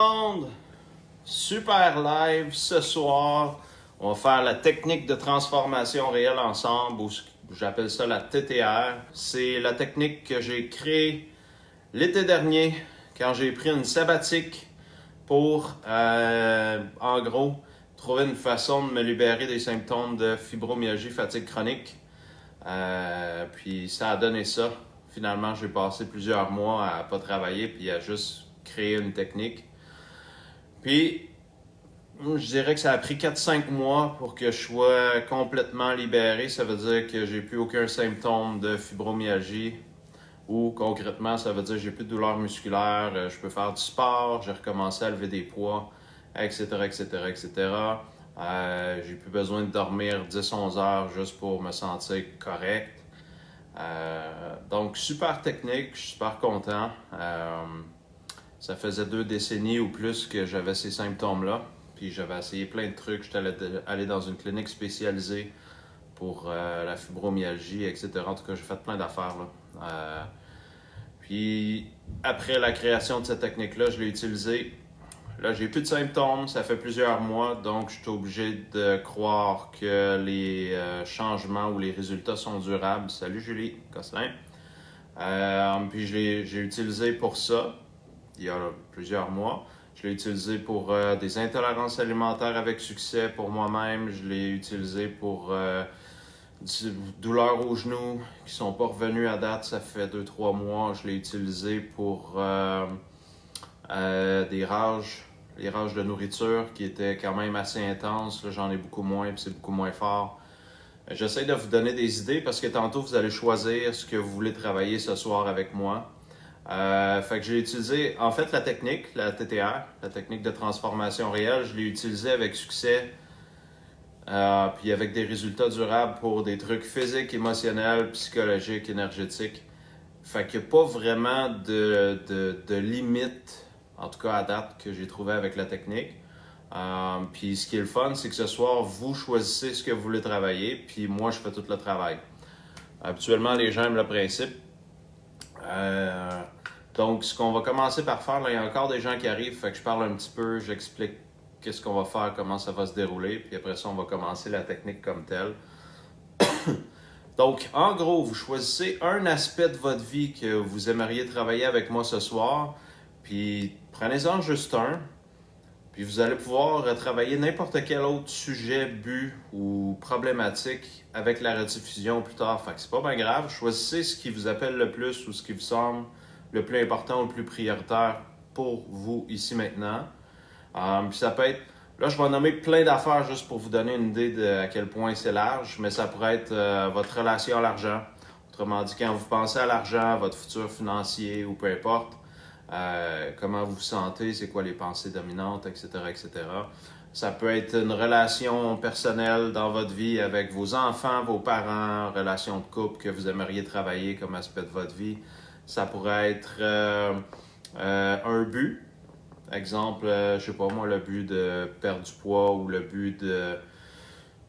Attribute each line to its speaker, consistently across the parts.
Speaker 1: Monde, super live ce soir. On va faire la technique de transformation réelle ensemble, ou j'appelle ça la TTR. C'est la technique que j'ai créée l'été dernier quand j'ai pris une sabbatique pour, en gros, trouver une façon de me libérer des symptômes de fibromyalgie, fatigue chronique. Puis ça a donné ça. Finalement, j'ai passé plusieurs mois à pas travailler puis à juste créer une technique. Puis, je dirais que ça a pris 4-5 mois pour que je sois complètement libéré. Ça veut dire que j'ai plus aucun symptôme de fibromyalgie. Ou concrètement, ça veut dire que j'ai plus de douleur musculaire, je peux faire du sport, j'ai recommencé à lever des poids, etc., etc., etc. J'ai plus besoin de dormir 10-11 heures juste pour me sentir correct. Donc, super technique, je suis super content. Ça faisait 2 décennies ou plus que j'avais ces symptômes-là. Puis j'avais essayé plein de trucs. J'étais allé dans une clinique spécialisée pour la fibromyalgie, etc. En tout cas, j'ai fait plein d'affaires, là. Puis après la création de cette technique-là, je l'ai utilisée. Là, j'ai plus de symptômes, ça fait plusieurs mois, donc je suis obligé de croire que les changements ou les résultats sont durables. Salut Julie Gosselin. Puis j'ai utilisé pour ça, il y a plusieurs mois. Je l'ai utilisé pour des intolérances alimentaires avec succès pour moi-même. Je l'ai utilisé pour douleurs aux genoux qui sont pas revenues à date, ça fait 2-3 mois. Je l'ai utilisé pour des rages, les rages de nourriture qui étaient quand même assez intenses. Là, j'en ai beaucoup moins puis c'est beaucoup moins fort. J'essaie de vous donner des idées parce que tantôt vous allez choisir ce que vous voulez travailler ce soir avec moi. Fait que j'ai utilisé, en fait, la technique, la TTR, la technique de transformation réelle, je l'ai utilisée avec succès, puis avec des résultats durables pour des trucs physiques, émotionnels, psychologiques, énergétiques. Fait qu'il n'y a pas vraiment de limite, en tout cas à date, que j'ai trouvé avec la technique. Puis ce qui est le fun, c'est que ce soir, vous choisissez ce que vous voulez travailler, puis moi, je fais tout le travail. Habituellement, les gens aiment le principe. Donc, ce qu'on va commencer par faire, là, il y a encore des gens qui arrivent, fait que je parle un petit peu, j'explique qu'est-ce qu'on va faire, comment ça va se dérouler, puis après ça, on va commencer la technique comme telle. Donc, en gros, vous choisissez un aspect de votre vie que vous aimeriez travailler avec moi ce soir, puis prenez-en juste un, puis vous allez pouvoir travailler n'importe quel autre sujet, but ou problématique avec la rediffusion plus tard. Fait que c'est pas bien grave, choisissez ce qui vous appelle le plus ou ce qui vous semble le plus important ou le plus prioritaire pour vous ici maintenant. Puis ça peut être, là je vais nommer plein d'affaires juste pour vous donner une idée de à quel point c'est large, mais ça pourrait être votre relation à l'argent. Autrement dit, quand vous pensez à l'argent, votre futur financier ou peu importe, comment vous vous sentez, c'est quoi les pensées dominantes, etc., etc. Ça peut être une relation personnelle dans votre vie avec vos enfants, vos parents, relation de couple que vous aimeriez travailler comme aspect de votre vie. Ça pourrait être un but. Exemple, je sais pas moi, le but de perdre du poids ou le but de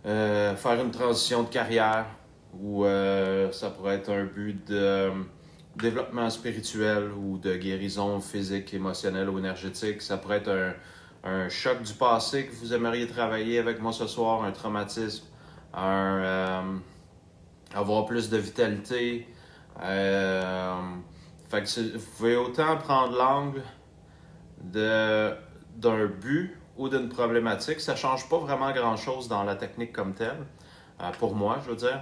Speaker 1: faire une transition de carrière. Ou ça pourrait être un but de développement spirituel ou de guérison physique, émotionnelle ou énergétique. Ça pourrait être un choc du passé que vous aimeriez travailler avec moi ce soir, un traumatisme, avoir plus de vitalité. Fait que vous pouvez autant prendre l'angle d'un but ou d'une problématique. Ça ne change pas vraiment grand-chose dans la technique comme telle, pour moi, je veux dire.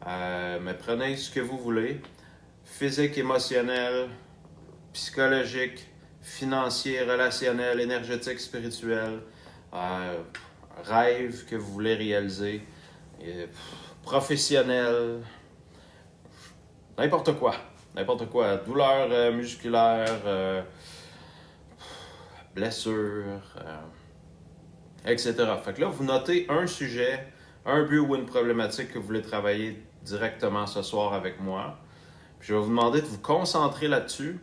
Speaker 1: Mais prenez ce que vous voulez. Physique, émotionnel, psychologique, financier, relationnel, énergétique, spirituel, rêve que vous voulez réaliser, professionnel, n'importe quoi. N'importe quoi. Douleur musculaire, blessure, etc. Fait que là, vous notez un sujet, un but ou une problématique que vous voulez travailler directement ce soir avec moi. Puis je vais vous demander de vous concentrer là-dessus,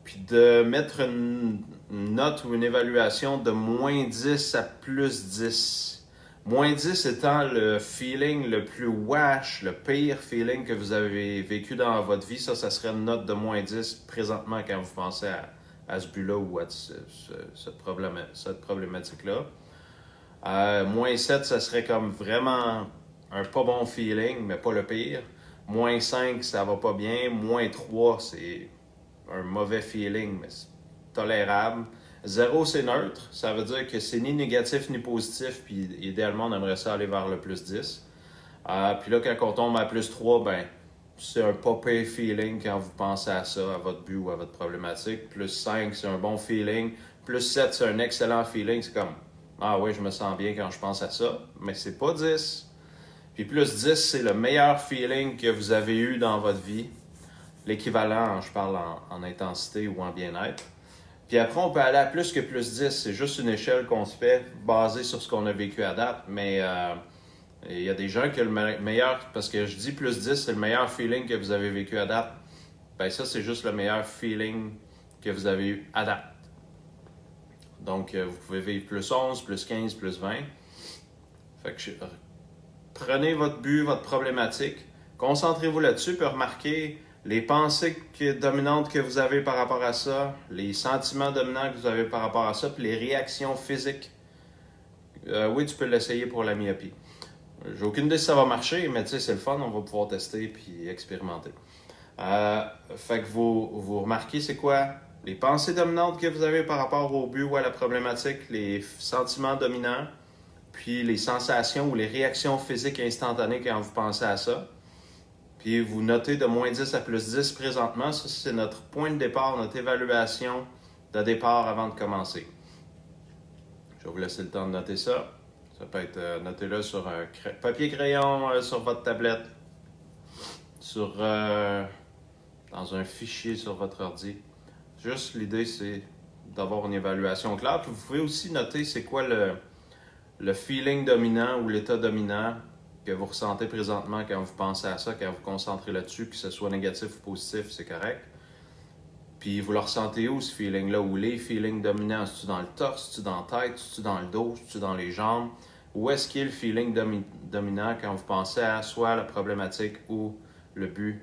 Speaker 1: puis de mettre une note ou une évaluation de moins 10 à plus 10. Moins 10 étant le feeling le plus wash, le pire feeling que vous avez vécu dans votre vie. Ça serait une note de moins 10 présentement quand vous pensez à ce but-là ou à cette problématique-là. -7, ça serait comme vraiment un pas bon feeling, mais pas le pire. -5, ça va pas bien. -3, c'est un mauvais feeling, mais c'est tolérable. 0, c'est neutre. Ça veut dire que c'est ni négatif ni positif, puis idéalement, on aimerait ça aller vers le +10. Puis là, quand on tombe à +3, ben, c'est un pas pire feeling quand vous pensez à ça, à votre but ou à votre problématique. +5, c'est un bon feeling. +7, c'est un excellent feeling. C'est comme, ah oui, je me sens bien quand je pense à ça, mais c'est pas 10. Puis +10, c'est le meilleur feeling que vous avez eu dans votre vie. L'équivalent, je parle en intensité ou en bien-être. Puis après, on peut aller à plus que +10. C'est juste une échelle qu'on se fait basée sur ce qu'on a vécu à date. Mais il y a des gens qui ont le meilleur, parce que je dis +10, c'est le meilleur feeling que vous avez vécu à date. Ben ça, c'est juste le meilleur feeling que vous avez eu à date. Donc, vous pouvez vivre +11, +15, +20. Fait que prenez votre but, votre problématique, concentrez-vous là-dessus, puis remarquez les pensées dominantes que vous avez par rapport à ça, les sentiments dominants que vous avez par rapport à ça, puis les réactions physiques. Oui, tu peux l'essayer pour la myopie. J'ai aucune idée si ça va marcher, mais tu sais, c'est le fun, on va pouvoir tester puis expérimenter. Fait que vous remarquez c'est quoi les pensées dominantes que vous avez par rapport au but ou à la problématique, les sentiments dominants, puis les sensations ou les réactions physiques instantanées quand vous pensez à ça. Puis vous notez de -10 à +10 présentement. Ça, c'est notre point de départ, notre évaluation de départ avant de commencer. Je vais vous laisser le temps de noter ça. Ça peut être notez-le sur un papier-crayon, sur votre tablette, dans un fichier sur votre ordi. Juste l'idée, c'est d'avoir une évaluation claire. Puis vous pouvez aussi noter c'est quoi le feeling dominant ou l'état dominant que vous ressentez présentement quand vous pensez à ça, quand vous vous concentrez là-dessus, que ce soit négatif ou positif, c'est correct. Puis vous le ressentez où, ce feeling-là, ou les feelings dominants? C'est-tu dans le torse, c'est-tu dans la tête, c'est-tu dans le dos, c'est-tu dans les jambes? Où est-ce qu'il y a le feeling dominant quand vous pensez à soit la problématique ou le but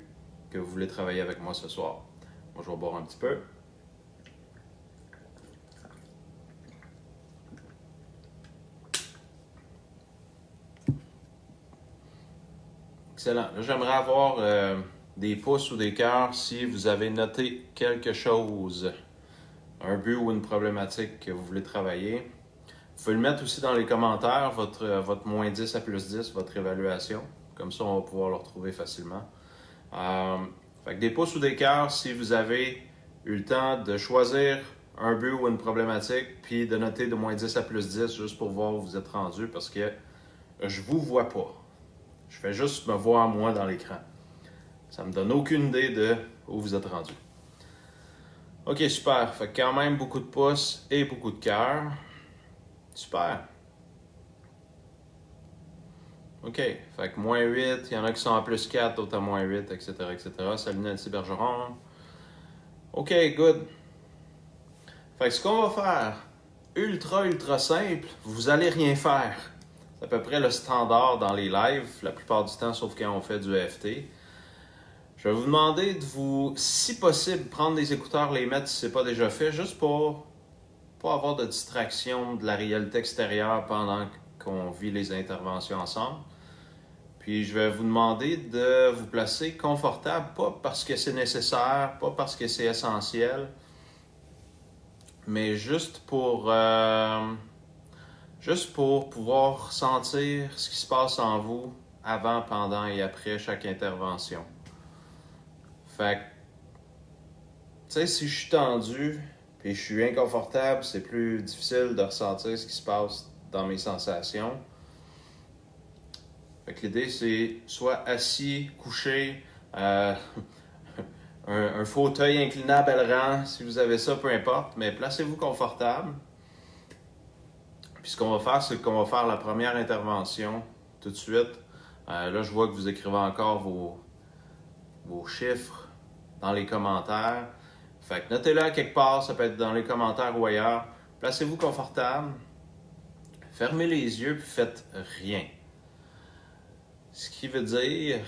Speaker 1: que vous voulez travailler avec moi ce soir? Moi, je vais boire un petit peu. Excellent. Là, j'aimerais avoir des pouces ou des cœurs si vous avez noté quelque chose, un but ou une problématique que vous voulez travailler. Vous pouvez le mettre aussi dans les commentaires, votre -10 à +10, votre évaluation. Comme ça, on va pouvoir le retrouver facilement. Fait que des pouces ou des cœurs si vous avez eu le temps de choisir un but ou une problématique, puis de noter de -10 à +10 juste pour voir où vous êtes rendu, parce que je vous vois pas. Je fais juste me voir moi dans l'écran. Ça me donne aucune idée de où vous êtes rendu. Ok, super. Fait quand même beaucoup de pouces et beaucoup de cœurs. Super. OK. Fait que -8, il y en a qui sont à +4, d'autres à -8, etc., etc. Salut Nancy Bergeron. OK, good. Fait que ce qu'on va faire, ultra simple, vous allez rien faire. C'est à peu près le standard dans les lives, la plupart du temps, sauf quand on fait du EFT. Je vais vous demander de vous, si possible, prendre des écouteurs, les mettre si ce n'est pas déjà fait, juste pour pas avoir de distraction de la réalité extérieure pendant qu'on vit les interventions ensemble. Puis je vais vous demander de vous placer confortable, pas parce que c'est nécessaire, pas parce que c'est essentiel, mais juste pour pouvoir sentir ce qui se passe en vous avant, pendant et après chaque intervention. Fait que, tu sais, si je suis tendu et je suis inconfortable, c'est plus difficile de ressentir ce qui se passe dans mes sensations. Fait que l'idée, c'est soit assis, couché, un fauteuil inclinable à rang, si vous avez ça, peu importe, mais placez-vous confortable. Puis ce qu'on va faire, c'est qu'on va faire la première intervention tout de suite. Là, je vois que vous écrivez encore vos chiffres dans les commentaires. Fait que notez-le à quelque part, ça peut être dans les commentaires ou ailleurs. Placez-vous confortable, fermez les yeux puis faites rien. Ce qui veut dire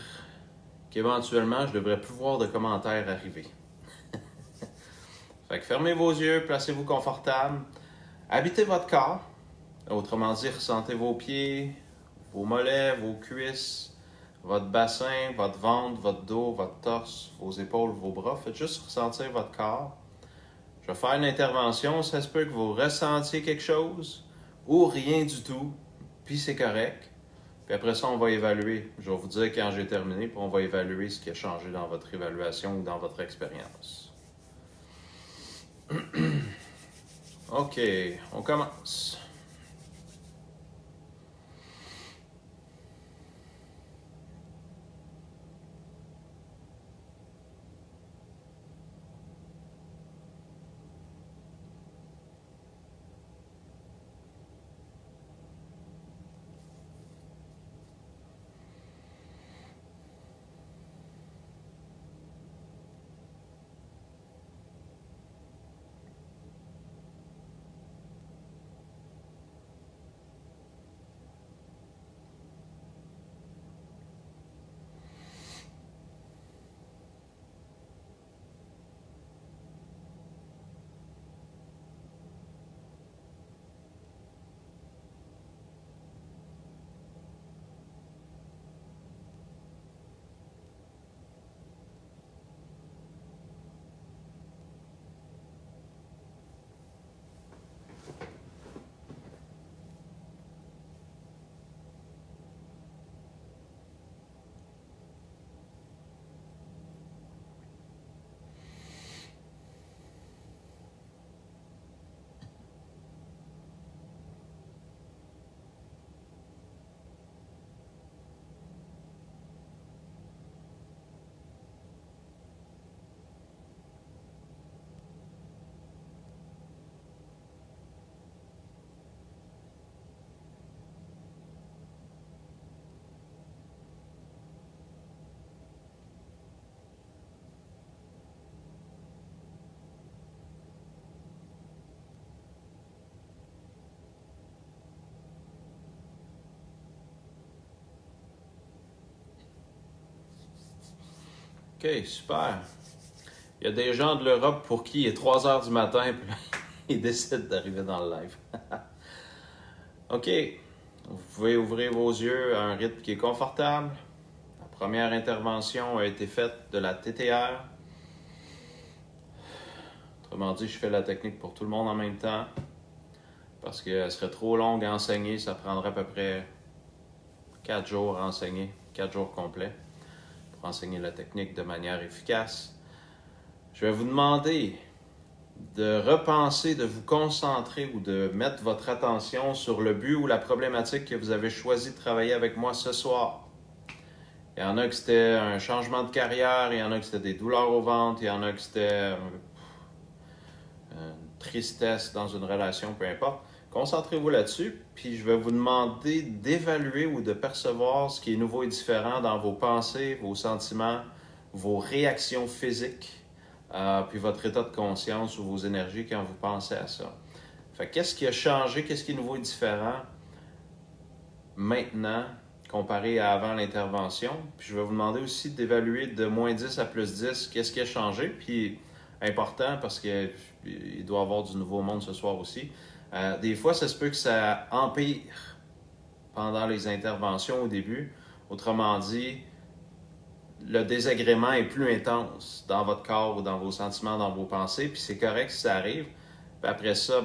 Speaker 1: qu'éventuellement, je devrais plus voir de commentaires arriver. Fait que fermez vos yeux, placez-vous confortable, habitez votre corps. Autrement dit, ressentez vos pieds, vos mollets, vos cuisses, votre bassin, votre ventre, votre dos, votre torse, vos épaules, vos bras. Faites juste ressentir votre corps. Je vais faire une intervention. Ça se peut que vous ressentiez quelque chose ou rien du tout, puis c'est correct. Puis après ça, on va évaluer. Je vais vous dire quand j'ai terminé, puis on va évaluer ce qui a changé dans votre évaluation ou dans votre expérience. OK, on commence. OK, super. Il y a des gens de l'Europe pour qui il est 3 heures du matin, puis ils décident d'arriver dans le live. OK, vous pouvez ouvrir vos yeux à un rythme qui est confortable. La première intervention a été faite de la TTR. Autrement dit, je fais la technique pour tout le monde en même temps. Parce qu'elle serait trop longue à enseigner, ça prendrait à peu près 4 jours à enseigner, 4 jours complets, pour enseigner la technique de manière efficace. Je vais vous demander de repenser, de vous concentrer ou de mettre votre attention sur le but ou la problématique que vous avez choisi de travailler avec moi ce soir. Il y en a que c'était un changement de carrière, il y en a que c'était des douleurs au ventre, il y en a que c'était une tristesse dans une relation, peu importe. Concentrez-vous là-dessus, puis je vais vous demander d'évaluer ou de percevoir ce qui est nouveau et différent dans vos pensées, vos sentiments, vos réactions physiques, puis votre état de conscience ou vos énergies quand vous pensez à ça. Fait qu'est-ce qui a changé, qu'est-ce qui est nouveau et différent maintenant comparé à avant l'intervention? Puis je vais vous demander aussi d'évaluer de moins 10 à plus 10 qu'est-ce qui a changé, puis important parce qu'il doit y avoir du nouveau monde ce soir aussi. Des fois, ça se peut que ça empire pendant les interventions au début. Autrement dit, le désagrément est plus intense dans votre corps ou dans vos sentiments, dans vos pensées, puis c'est correct si ça arrive. Puis après ça,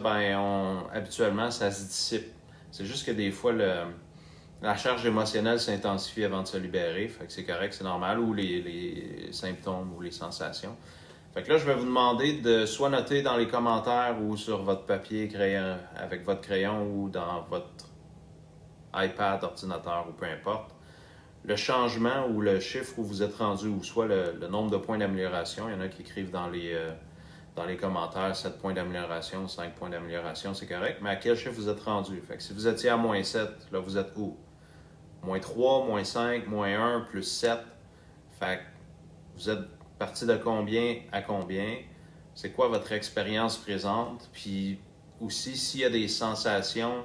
Speaker 1: habituellement, ça se dissipe. C'est juste que des fois, la charge émotionnelle s'intensifie avant de se libérer, fait que c'est correct, c'est normal, ou les symptômes ou les sensations. Fait que là, je vais vous demander de soit noter dans les commentaires ou sur votre papier crayon, avec votre crayon ou dans votre iPad, ordinateur ou peu importe, le changement ou le chiffre où vous êtes rendu, ou soit le nombre de points d'amélioration. Il y en a qui écrivent dans les commentaires 7 points d'amélioration, 5 points d'amélioration, c'est correct, mais à quel chiffre vous êtes rendu? Fait que si vous étiez à moins 7, là, vous êtes où? Moins 3, moins 5, moins 1, plus 7. Fait que vous êtes parti de combien à combien? C'est quoi votre expérience présente? Puis aussi, s'il y a des sensations,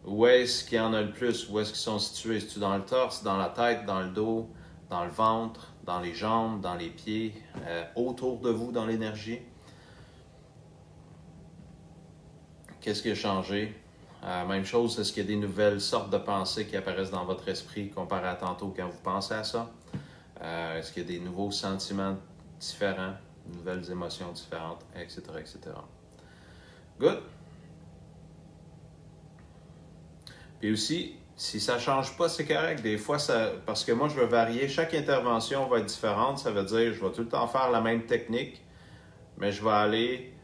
Speaker 1: où est-ce qu'il y en a le plus? Où est-ce qu'ils sont situés? Est-ce dans le torse, dans la tête, dans le dos, dans le ventre, dans les jambes, dans les pieds, autour de vous, dans l'énergie? Qu'est-ce qui a changé? Même chose, est-ce qu'il y a des nouvelles sortes de pensées qui apparaissent dans votre esprit comparé à tantôt quand vous pensez à ça? Est-ce qu'il y a des nouveaux sentiments différents, nouvelles émotions différentes, etc., etc. Good. Puis aussi, si ça ne change pas, c'est correct. Des fois, parce que moi, je veux varier. Chaque intervention va être différente. Ça veut dire que je vais tout le temps faire la même technique, mais je vais aller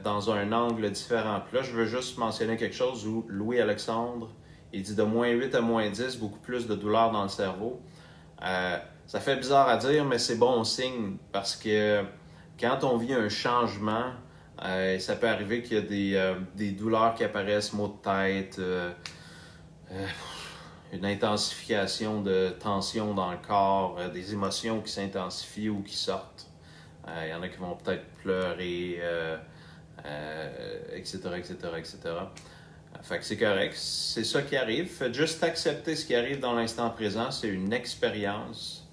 Speaker 1: dans un angle différent. Puis là, je veux juste mentionner quelque chose où Louis-Alexandre, il dit de -8 à -10, beaucoup plus de douleur dans le cerveau. Ça fait bizarre à dire, mais c'est bon signe parce que quand on vit un changement, ça peut arriver qu'il y a des douleurs qui apparaissent, maux de tête, euh, une intensification de tension dans le corps, des émotions qui s'intensifient ou qui sortent. Il y en a qui vont peut-être pleurer, etc., etc., etc. Fait que c'est correct, c'est ça qui arrive. Faites juste accepter ce qui arrive dans l'instant présent. C'est une expérience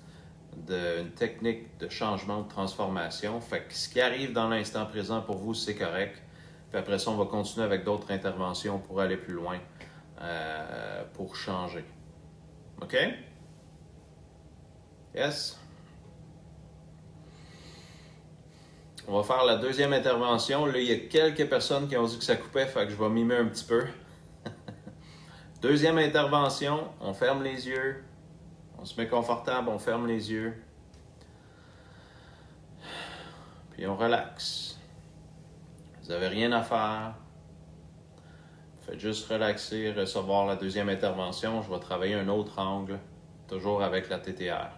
Speaker 1: d'une technique de changement, de transformation. Fait que ce qui arrive dans l'instant présent pour vous, c'est correct. Puis après ça, on va continuer avec d'autres interventions pour aller plus loin, pour changer. OK? Yes? On va faire la deuxième intervention. Là, il y a quelques personnes qui ont dit que ça coupait, fait que je vais mimer un petit peu. Deuxième intervention, on ferme les yeux. On se met confortable, on ferme les yeux. Puis on relaxe. Vous n'avez rien à faire. Faites juste relaxer, recevoir la deuxième intervention. Je vais travailler un autre angle, toujours avec la TTR.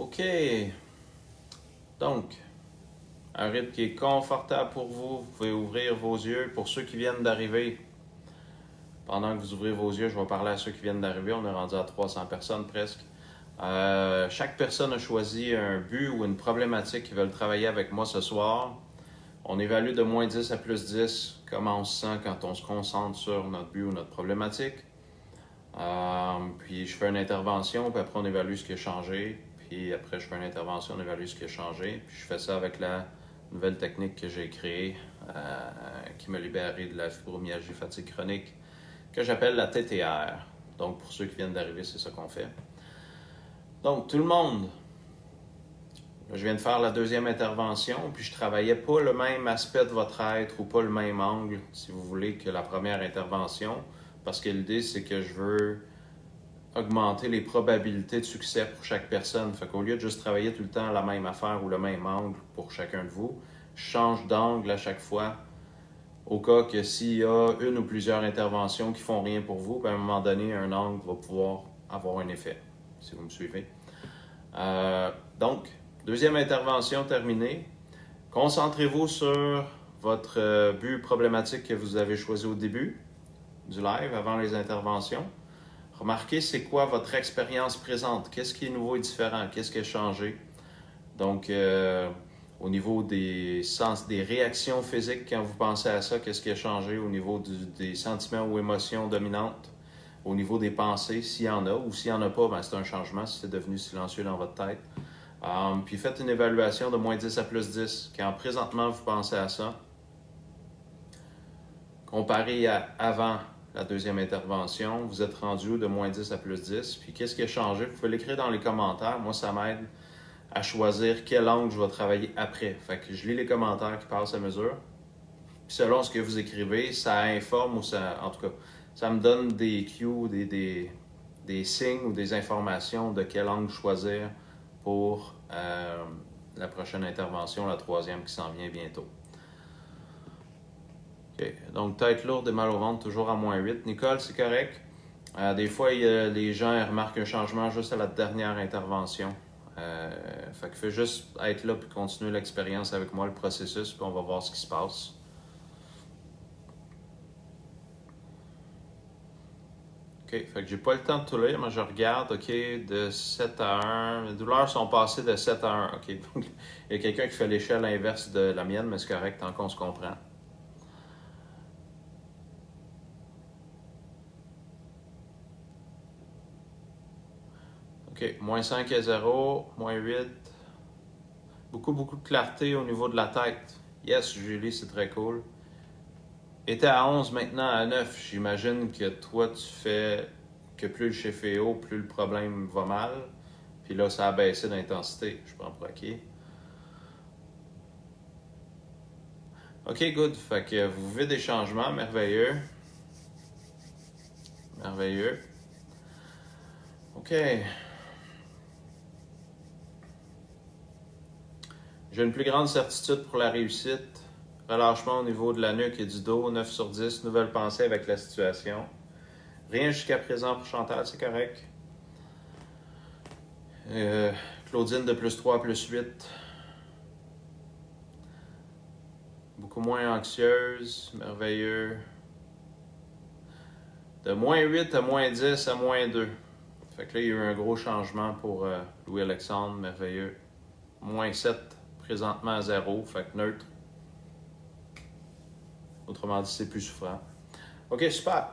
Speaker 1: OK. Donc, un rythme qui est confortable pour vous. Vous pouvez ouvrir vos yeux. Pour ceux qui viennent d'arriver, pendant que vous ouvrez vos yeux, je vais parler à ceux qui viennent d'arriver. On est rendu à 300 personnes presque. Chaque personne a choisi un but ou une problématique qu'ils veulent travailler avec moi ce soir. On évalue de moins 10 à plus 10 comment on se sent quand on se concentre sur notre but ou notre problématique. Puis je fais une intervention, puis après on évalue ce qui a changé. Puis après je fais une intervention, on évalue ce qui a changé. Puis je fais ça avec la nouvelle technique que j'ai créée qui m'a libéré de la fibromyalgie fatigue chronique que j'appelle la TTR. Donc pour ceux qui viennent d'arriver, c'est ça qu'on fait. Donc tout le monde, je viens de faire la deuxième intervention, puis je travaillais pas le même aspect de votre être ou pas le même angle, si vous voulez, que la première intervention, parce que l'idée, c'est que je veux augmenter les probabilités de succès pour chaque personne. Fait qu'au lieu de juste travailler tout le temps la même affaire ou le même angle pour chacun de vous, je change d'angle à chaque fois, au cas que s'il y a une ou plusieurs interventions qui font rien pour vous, puis à un moment donné, un angle va pouvoir avoir un effet, si vous me suivez. Donc, deuxième intervention terminée. Concentrez-vous sur votre but problématique que vous avez choisi au début du live, avant les interventions. Remarquez c'est quoi votre expérience présente. Qu'est-ce qui est nouveau et différent? Qu'est-ce qui a changé? Donc, au niveau des réactions physiques, quand vous pensez à ça, qu'est-ce qui a changé au niveau des sentiments ou émotions dominantes? Au niveau des pensées, s'il y en a, ou s'il n'y en a pas, ben c'est un changement, si c'est devenu silencieux dans votre tête. Puis faites une évaluation de moins 10 à plus 10. Quand présentement vous pensez à ça, comparé à avant la deuxième intervention, vous êtes rendu de moins 10 à plus 10. Puis qu'est-ce qui a changé? Vous pouvez l'écrire dans les commentaires. Moi, ça m'aide à choisir quel angle je vais travailler après. Fait que je lis les commentaires qui passent à mesure. Puis selon ce que vous écrivez, ça informe ou ça, en tout cas, ça me donne des cues, des signes ou des informations de quel angle choisir pour la prochaine intervention, la troisième qui s'en vient bientôt. OK. Donc, tête lourde et mal au ventre, toujours à moins 8. Nicole, c'est correct. Des fois, les gens remarquent un changement juste à la dernière intervention. Fait qu'il faut juste être là et continuer l'expérience avec moi, le processus, puis on va voir ce qui se passe. OK, fait que j'ai pas le temps de tout lire, mais je regarde, OK, de 7 à 1. Les douleurs sont passées de 7 à 1. OK, donc il y a quelqu'un qui fait l'échelle inverse de la mienne, mais c'est correct tant qu'on se comprend. OK, moins 5 à 0, moins 8. Beaucoup de clarté au niveau de la tête. Yes, Julie, c'est très cool. Était à 11, maintenant à 9. J'imagine que toi, tu fais que plus le chiffre est haut, plus le problème va mal. Puis là, ça a baissé d'intensité. Je prends pour acquis. OK, good. Fait que vous vivez des changements. Merveilleux. Merveilleux. OK. J'ai une plus grande certitude pour la réussite. Relâchement au niveau de la nuque et du dos, 9 sur 10. Nouvelle pensée avec la situation. Rien jusqu'à présent pour Chantal, c'est correct. Claudine de plus 3 à plus 8. Beaucoup moins anxieuse, merveilleux. De moins 8 à moins 10 à moins 2. Fait que là, il y a eu un gros changement pour Louis-Alexandre, merveilleux. Moins 7, présentement à 0, fait que neutre. Autrement dit, c'est plus souffrant. OK, super.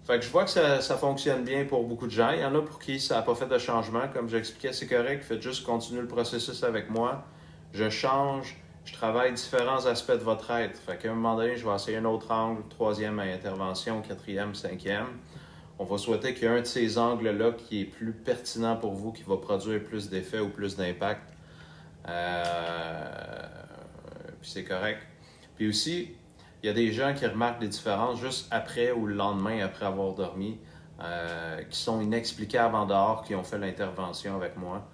Speaker 1: Fait que je vois que ça fonctionne bien pour beaucoup de gens. Il y en a pour qui ça n'a pas fait de changement. Comme j'expliquais, c'est correct. Faites juste continuer le processus avec moi. Je change, je travaille différents aspects de votre être. Fait qu'à un moment donné, je vais essayer un autre angle, troisième intervention, quatrième, cinquième. On va souhaiter qu'il y ait un de ces angles-là qui est plus pertinent pour vous, qui va produire plus d'effet ou plus d'impact. Puis c'est correct. Puis aussi, il y a des gens qui remarquent des différences juste après ou le lendemain après avoir dormi, qui sont inexplicables en dehors, qui ont fait l'intervention avec moi,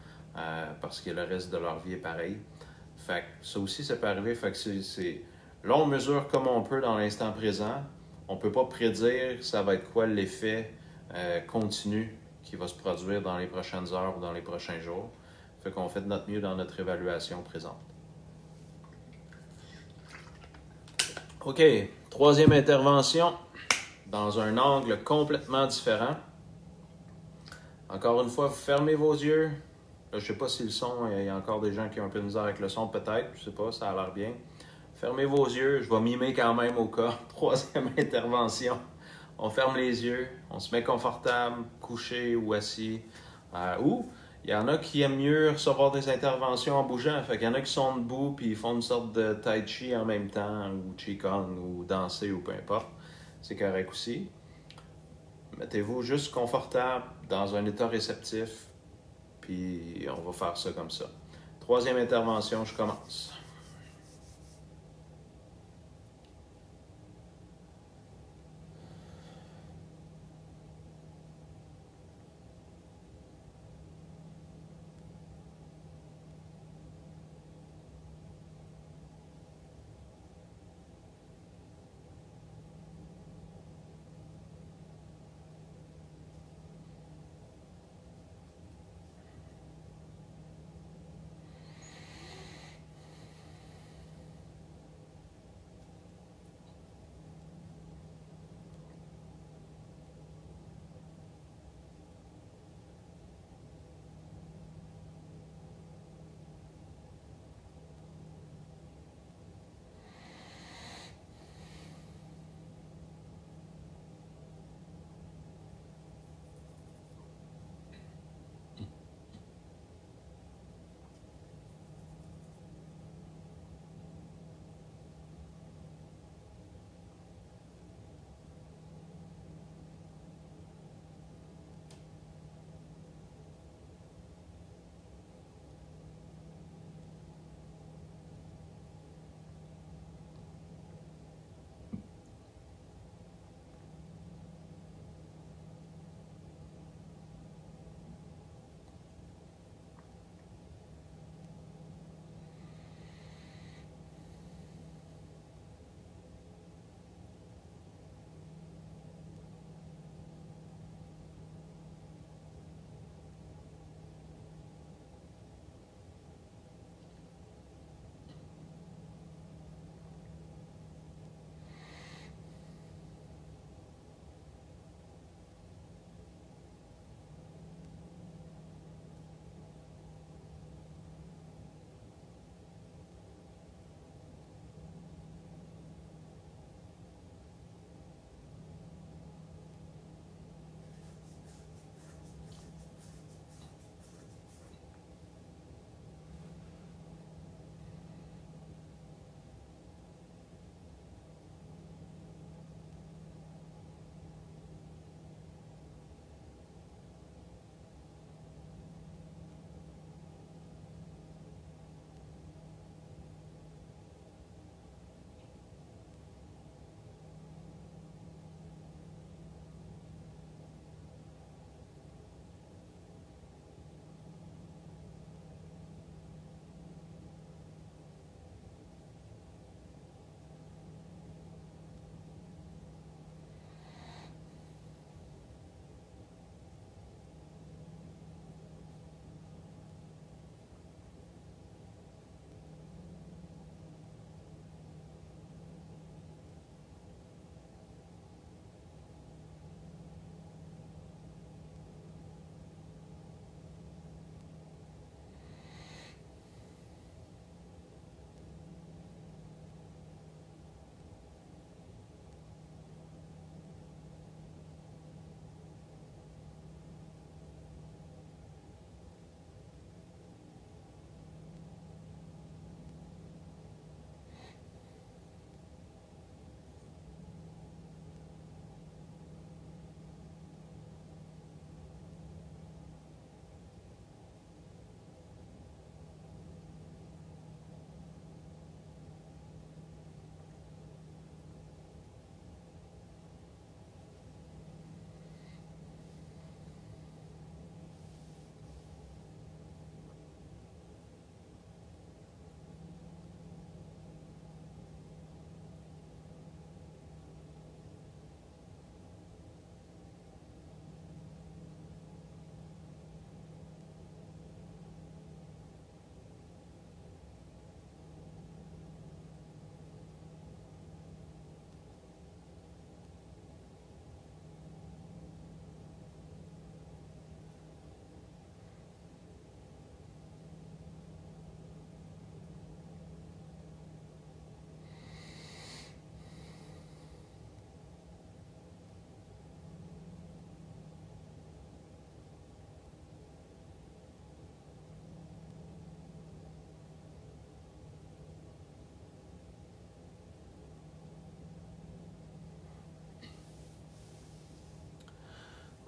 Speaker 1: parce que le reste de leur vie est pareil. Fait que ça aussi, ça peut arriver. Fait que là, on mesure comme on peut dans l'instant présent. On ne peut pas prédire ça va être quoi l'effet continu qui va se produire dans les prochaines heures ou dans les prochains jours. Fait qu'on fait de notre mieux dans notre évaluation présente. OK, troisième intervention, dans un angle complètement différent. Encore une fois, vous fermez vos yeux. Là, je ne sais pas si le son, il y a encore des gens qui ont un peu de misère avec le son, peut-être. Je ne sais pas, ça a l'air bien. Fermez vos yeux. Je vais mimer quand même au cas. Troisième intervention. On ferme les yeux. On se met confortable, couché ou assis. Ou il y en a qui aiment mieux recevoir des interventions en bougeant. Fait qu'il y en a qui sont debout puis ils font une sorte de tai chi en même temps, ou qigong, ou danser, ou peu importe. C'est correct aussi. Mettez-vous juste confortable, dans un état réceptif, puis on va faire ça comme ça. Troisième intervention, je commence.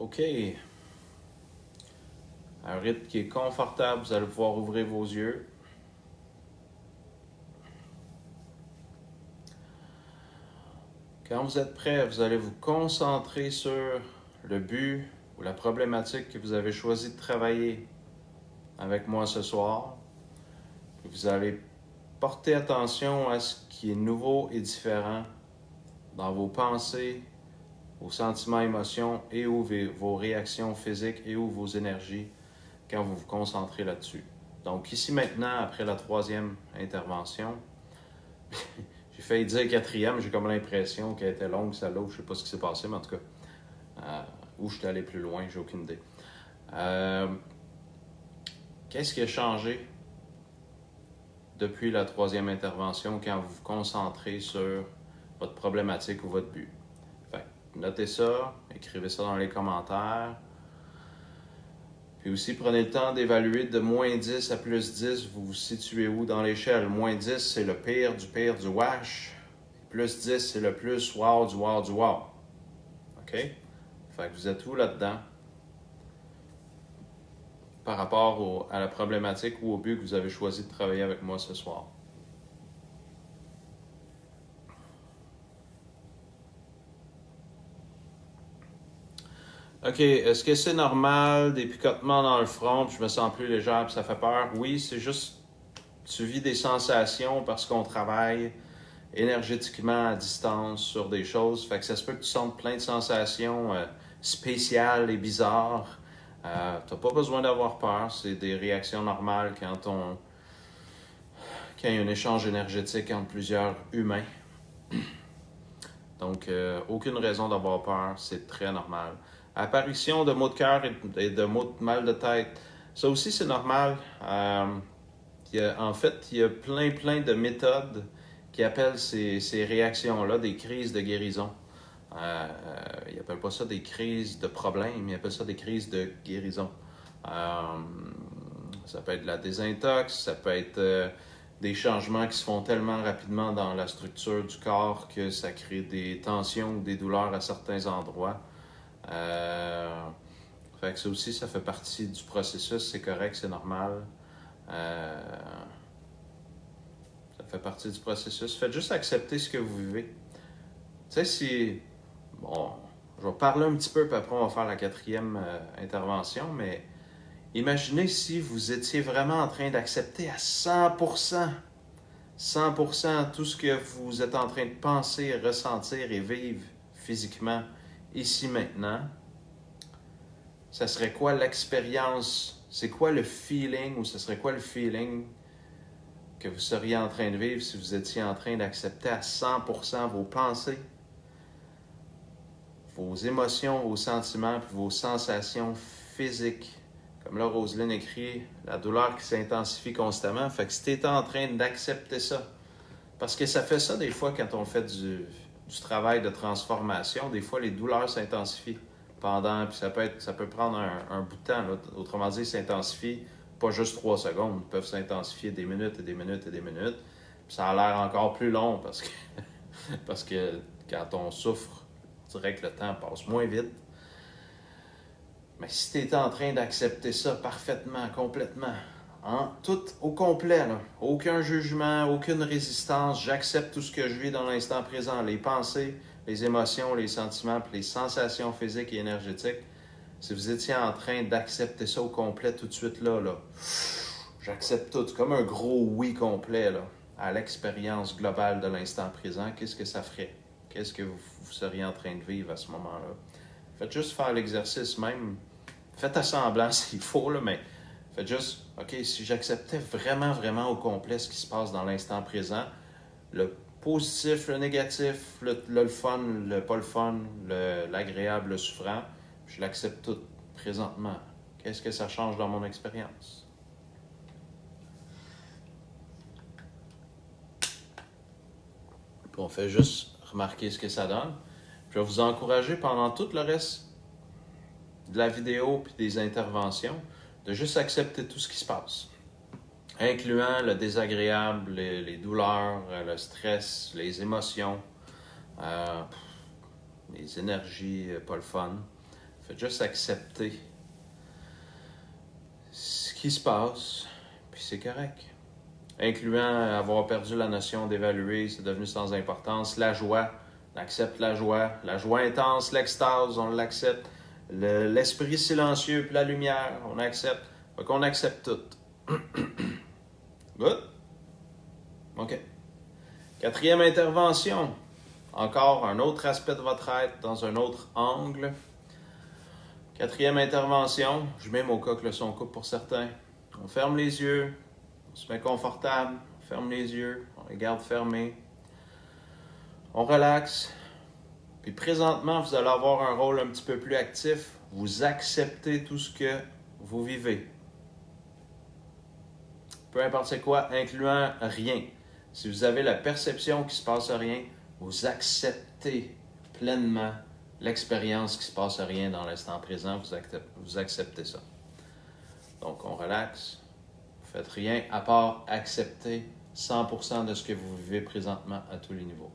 Speaker 1: OK. Un rythme qui est confortable, vous allez pouvoir ouvrir vos yeux. Quand vous êtes prêt, vous allez vous concentrer sur le but ou la problématique que vous avez choisi de travailler avec moi ce soir. Puis vous allez porter attention à ce qui est nouveau et différent dans vos pensées, vos sentiments, émotions et ou vos réactions physiques et ou vos énergies quand vous vous concentrez là-dessus. Donc ici maintenant, après la troisième intervention, j'ai failli dire quatrième, j'ai comme l'impression qu'elle était longue, celle-là, je ne sais pas ce qui s'est passé, mais en tout cas, où je suis allé plus loin, j'ai aucune idée. Qu'est-ce qui a changé depuis la troisième intervention quand vous vous concentrez sur votre problématique ou votre but? Fait, notez ça, écrivez ça dans les commentaires. Puis aussi, prenez le temps d'évaluer de moins 10 à plus 10, vous vous situez où dans l'échelle? Moins 10, c'est le pire du wash. Plus 10, c'est le plus wow du wow du wow. OK? Fait que vous êtes où là-dedans? Par rapport à la problématique ou au but que vous avez choisi de travailler avec moi ce soir. OK, est-ce que c'est normal, des picotements dans le front, puis je me sens plus légère, puis ça fait peur? Oui, c'est juste, tu vis des sensations parce qu'on travaille énergétiquement à distance sur des choses. Fait que ça se peut que tu sentes plein de sensations spéciales et bizarres. T'as pas besoin d'avoir peur, c'est des réactions normales quand il y a un échange énergétique entre plusieurs humains. Donc, aucune raison d'avoir peur, c'est très normal. Apparition de maux de cœur et de maux de mal de tête, ça aussi c'est normal. En fait, il y a plein de méthodes qui appellent ces réactions-là des crises de guérison. Ils n'appellent pas ça des crises de problèmes, ils appellent ça des crises de guérison. Ça peut être de la désintox, ça peut être des changements qui se font tellement rapidement dans la structure du corps que ça crée des tensions ou des douleurs à certains endroits. Fait que ça aussi, ça fait partie du processus, c'est correct, c'est normal. Ça fait partie du processus. Faites juste accepter ce que vous vivez. Tu sais, si... Bon, je vais parler un petit peu, puis après on va faire la quatrième intervention, mais imaginez si vous étiez vraiment en train d'accepter à 100% tout ce que vous êtes en train de penser, ressentir et vivre physiquement, ici, maintenant. Ça serait quoi l'expérience? C'est quoi le feeling, ou ce serait quoi le feeling que vous seriez en train de vivre si vous étiez en train d'accepter à 100% vos pensées, vos émotions, vos sentiments, puis vos sensations physiques? Comme là, Roselyne écrit, la douleur qui s'intensifie constamment. Fait que si tu es en train d'accepter ça, parce que ça fait ça des fois quand on fait du travail de transformation, des fois les douleurs s'intensifient pendant, puis ça peut prendre un bout de temps. Là. Autrement dit, s'intensifient pas juste 3 secondes, ils peuvent s'intensifier des minutes et des minutes et des minutes. Puis ça a l'air encore plus long parce que quand on souffre, on dirait que le temps passe moins vite. Mais si tu es en train d'accepter ça parfaitement, complètement, tout au complet, là, aucun jugement, aucune résistance, j'accepte tout ce que je vis dans l'instant présent, les pensées, les émotions, les sentiments, puis les sensations physiques et énergétiques. Si vous étiez en train d'accepter ça au complet tout de suite là, j'accepte tout, comme un gros oui complet là, à l'expérience globale de l'instant présent, qu'est-ce que ça ferait? Qu'est-ce que vous seriez en train de vivre à ce moment-là? Faites juste faire l'exercice même. Faites à semblant s'il faut, là, mais faites juste, OK, si j'acceptais vraiment au complet ce qui se passe dans l'instant présent, le positif, le négatif, le fun, le pas le fun, l'agréable, le souffrant, je l'accepte tout présentement. Qu'est-ce que ça change dans mon expérience? Puis on fait juste remarquer ce que ça donne. Je vais vous encourager pendant tout le reste de la vidéo puis des interventions de juste accepter tout ce qui se passe, incluant le désagréable, les douleurs, le stress, les émotions, les énergies pas le fun. Faites juste accepter ce qui se passe, puis c'est correct. Incluant avoir perdu la notion d'évaluer, c'est devenu sans importance. La joie, on accepte la joie intense, l'extase, on l'accepte. L'esprit silencieux puis la lumière, on accepte. Fait qu'on accepte tout. Good? OK. Quatrième intervention. Encore un autre aspect de votre être dans un autre angle. Quatrième intervention. Je mets mon cas que le son coupe pour certains. On ferme les yeux. On se met confortable. On ferme les yeux. On les garde fermés. On relaxe. Puis présentement, vous allez avoir un rôle un petit peu plus actif. Vous acceptez tout ce que vous vivez. Peu importe c'est quoi, incluant rien. Si vous avez la perception qu'il ne se passe rien, vous acceptez pleinement l'expérience qu'il ne se passe rien dans l'instant présent. Vous acceptez ça. Donc, on relaxe. Vous ne faites rien à part accepter 100% de ce que vous vivez présentement à tous les niveaux.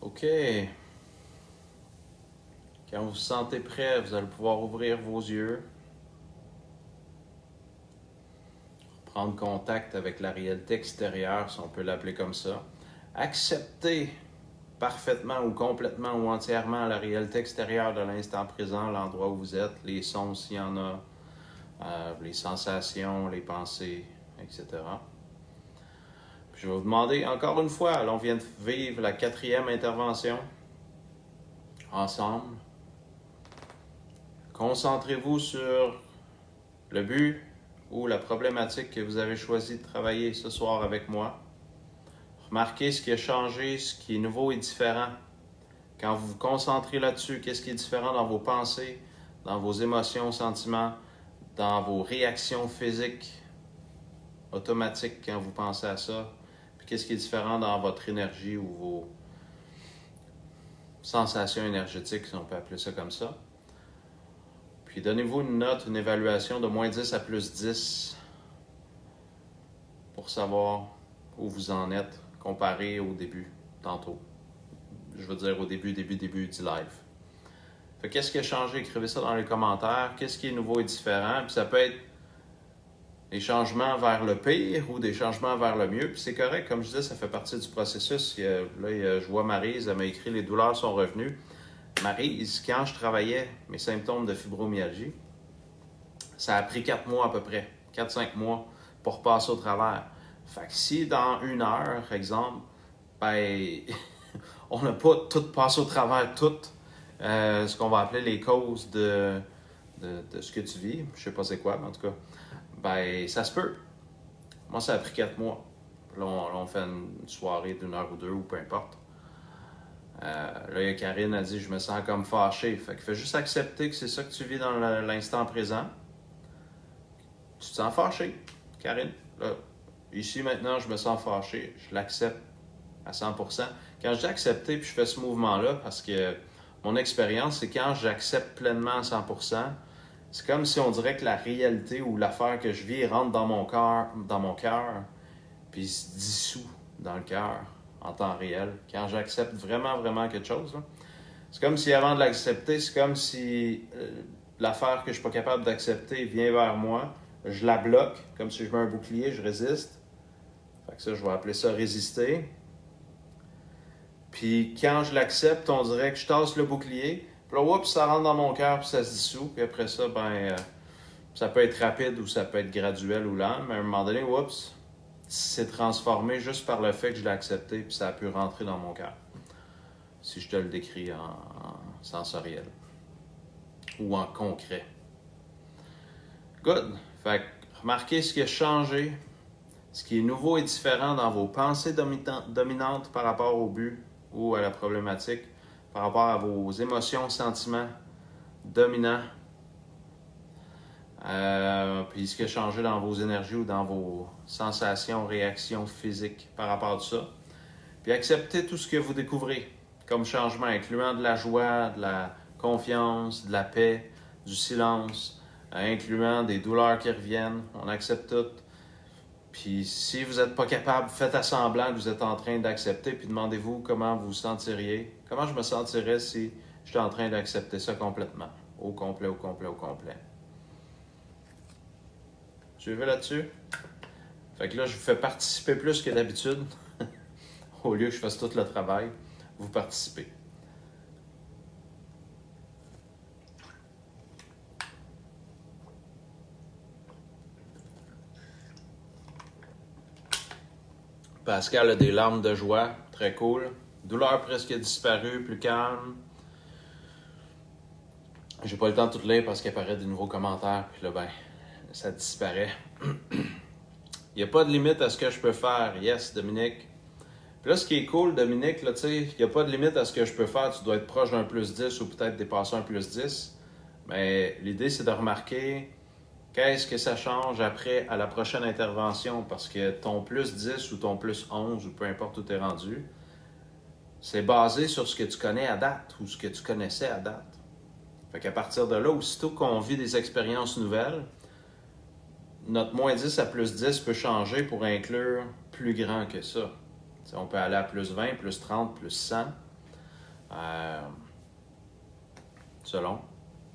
Speaker 1: OK. Quand vous vous sentez prêt, vous allez pouvoir ouvrir vos yeux. prendre contact avec la réalité extérieure, si on peut l'appeler comme ça. Accepter parfaitement ou complètement ou entièrement la réalité extérieure de l'instant présent, l'endroit où vous êtes, les sons s'il y en a, les sensations, les pensées, etc. Puis je vais vous demander encore une fois, là, on vient de vivre la 4e intervention ensemble. Concentrez-vous sur le but ou la problématique que vous avez choisi de travailler ce soir avec moi. Remarquez ce qui a changé, ce qui est nouveau et différent. Quand vous vous concentrez là-dessus, qu'est-ce qui est différent dans vos pensées, dans vos émotions, sentiments, dans vos réactions physiques automatiques quand vous pensez à ça, puis qu'est-ce qui est différent dans votre énergie ou vos sensations énergétiques, si on peut appeler ça comme ça. Puis donnez-vous une note, une évaluation de moins 10 à plus 10 pour savoir où vous en êtes comparé au début, tantôt. Je veux dire au début du live. Fait qu'est-ce qui a changé? Écrivez ça dans les commentaires. Qu'est-ce qui est nouveau et différent? Puis ça peut être des changements vers le pire ou des changements vers le mieux. Puis c'est correct, comme je disais, ça fait partie du processus. Je vois Maryse, elle m'a écrit « Les douleurs sont revenues ». Maryse, quand je travaillais mes symptômes de fibromyalgie, ça a pris 4 mois à peu près, 4-5 mois pour passer au travers. Fait que si dans 1 heure, exemple, ben, on n'a pas tout passé au travers, ce qu'on va appeler les causes de ce que tu vis, je sais pas c'est quoi, mais en tout cas, ben, ça se peut. Moi, ça a pris 4 mois. Là, on fait une soirée d'1 heure ou 2, ou peu importe. Là, il y a Karine a dit « Je me sens comme fâché ». Fait que fais juste accepter que c'est ça que tu vis dans l'instant présent. Tu te sens fâché, Karine. Là, ici, maintenant, je me sens fâché. Je l'accepte à 100%. Quand je dis accepter, puis je fais ce mouvement-là, parce que mon expérience, c'est quand j'accepte pleinement à 100%, c'est comme si on dirait que la réalité ou l'affaire que je vis rentre dans mon cœur, puis se dissout dans le cœur en temps réel. Quand j'accepte vraiment, vraiment quelque chose, là, c'est comme si avant de l'accepter, c'est comme si l'affaire que je ne suis pas capable d'accepter vient vers moi, je la bloque, comme si je mets un bouclier, je résiste. Fait que ça, je vais appeler ça résister. Puis quand je l'accepte, on dirait que je tasse le bouclier, puis là, oups, ça rentre dans mon cœur, puis ça se dissout, puis après ça, ça peut être rapide ou ça peut être graduel ou lent, mais à un moment donné, oups, c'est transformé juste par le fait que je l'ai accepté, puis ça a pu rentrer dans mon cœur. Si je te le décris en sensoriel ou en concret. Good. Fait que remarquez ce qui a changé, ce qui est nouveau et différent dans vos pensées dominantes par rapport au but ou à la problématique, par rapport à vos émotions, sentiments dominants, puis ce qui a changé dans vos énergies ou dans vos sensations, réactions physiques par rapport à ça. Puis acceptez tout ce que vous découvrez comme changement, incluant de la joie, de la confiance, de la paix, du silence, incluant des douleurs qui reviennent. On accepte tout. Puis si vous n'êtes pas capable, faites à semblant que vous êtes en train d'accepter, puis demandez-vous comment vous vous sentiriez. Comment je me sentirais si j'étais en train d'accepter ça complètement. Au complet, au complet, au complet. Suivez là-dessus? Fait que là, je vous fais participer plus que d'habitude. Au lieu que je fasse tout le travail, vous participez. Pascal a des larmes de joie, très cool. Douleur presque disparue, plus calme. J'ai pas le temps de tout lire parce qu'il apparaît des nouveaux commentaires, puis là, ça disparaît. Il n'y a pas de limite à ce que je peux faire. Yes, Dominique. Puis là, ce qui est cool, Dominique, là, tu sais, il n'y a pas de limite à ce que je peux faire. Tu dois être proche d'un plus 10 ou peut-être dépasser un plus 10. Mais l'idée, c'est de remarquer qu'est-ce que ça change après à la prochaine intervention. Parce que ton plus 10 ou ton plus 11 ou peu importe où tu es rendu, c'est basé sur ce que tu connais à date ou ce que tu connaissais à date. Fait qu'à partir de là, aussitôt qu'on vit des expériences nouvelles, notre moins 10 à plus 10 peut changer pour inclure plus grand que ça. T'sais, on peut aller à plus 20, plus 30, plus 100, selon.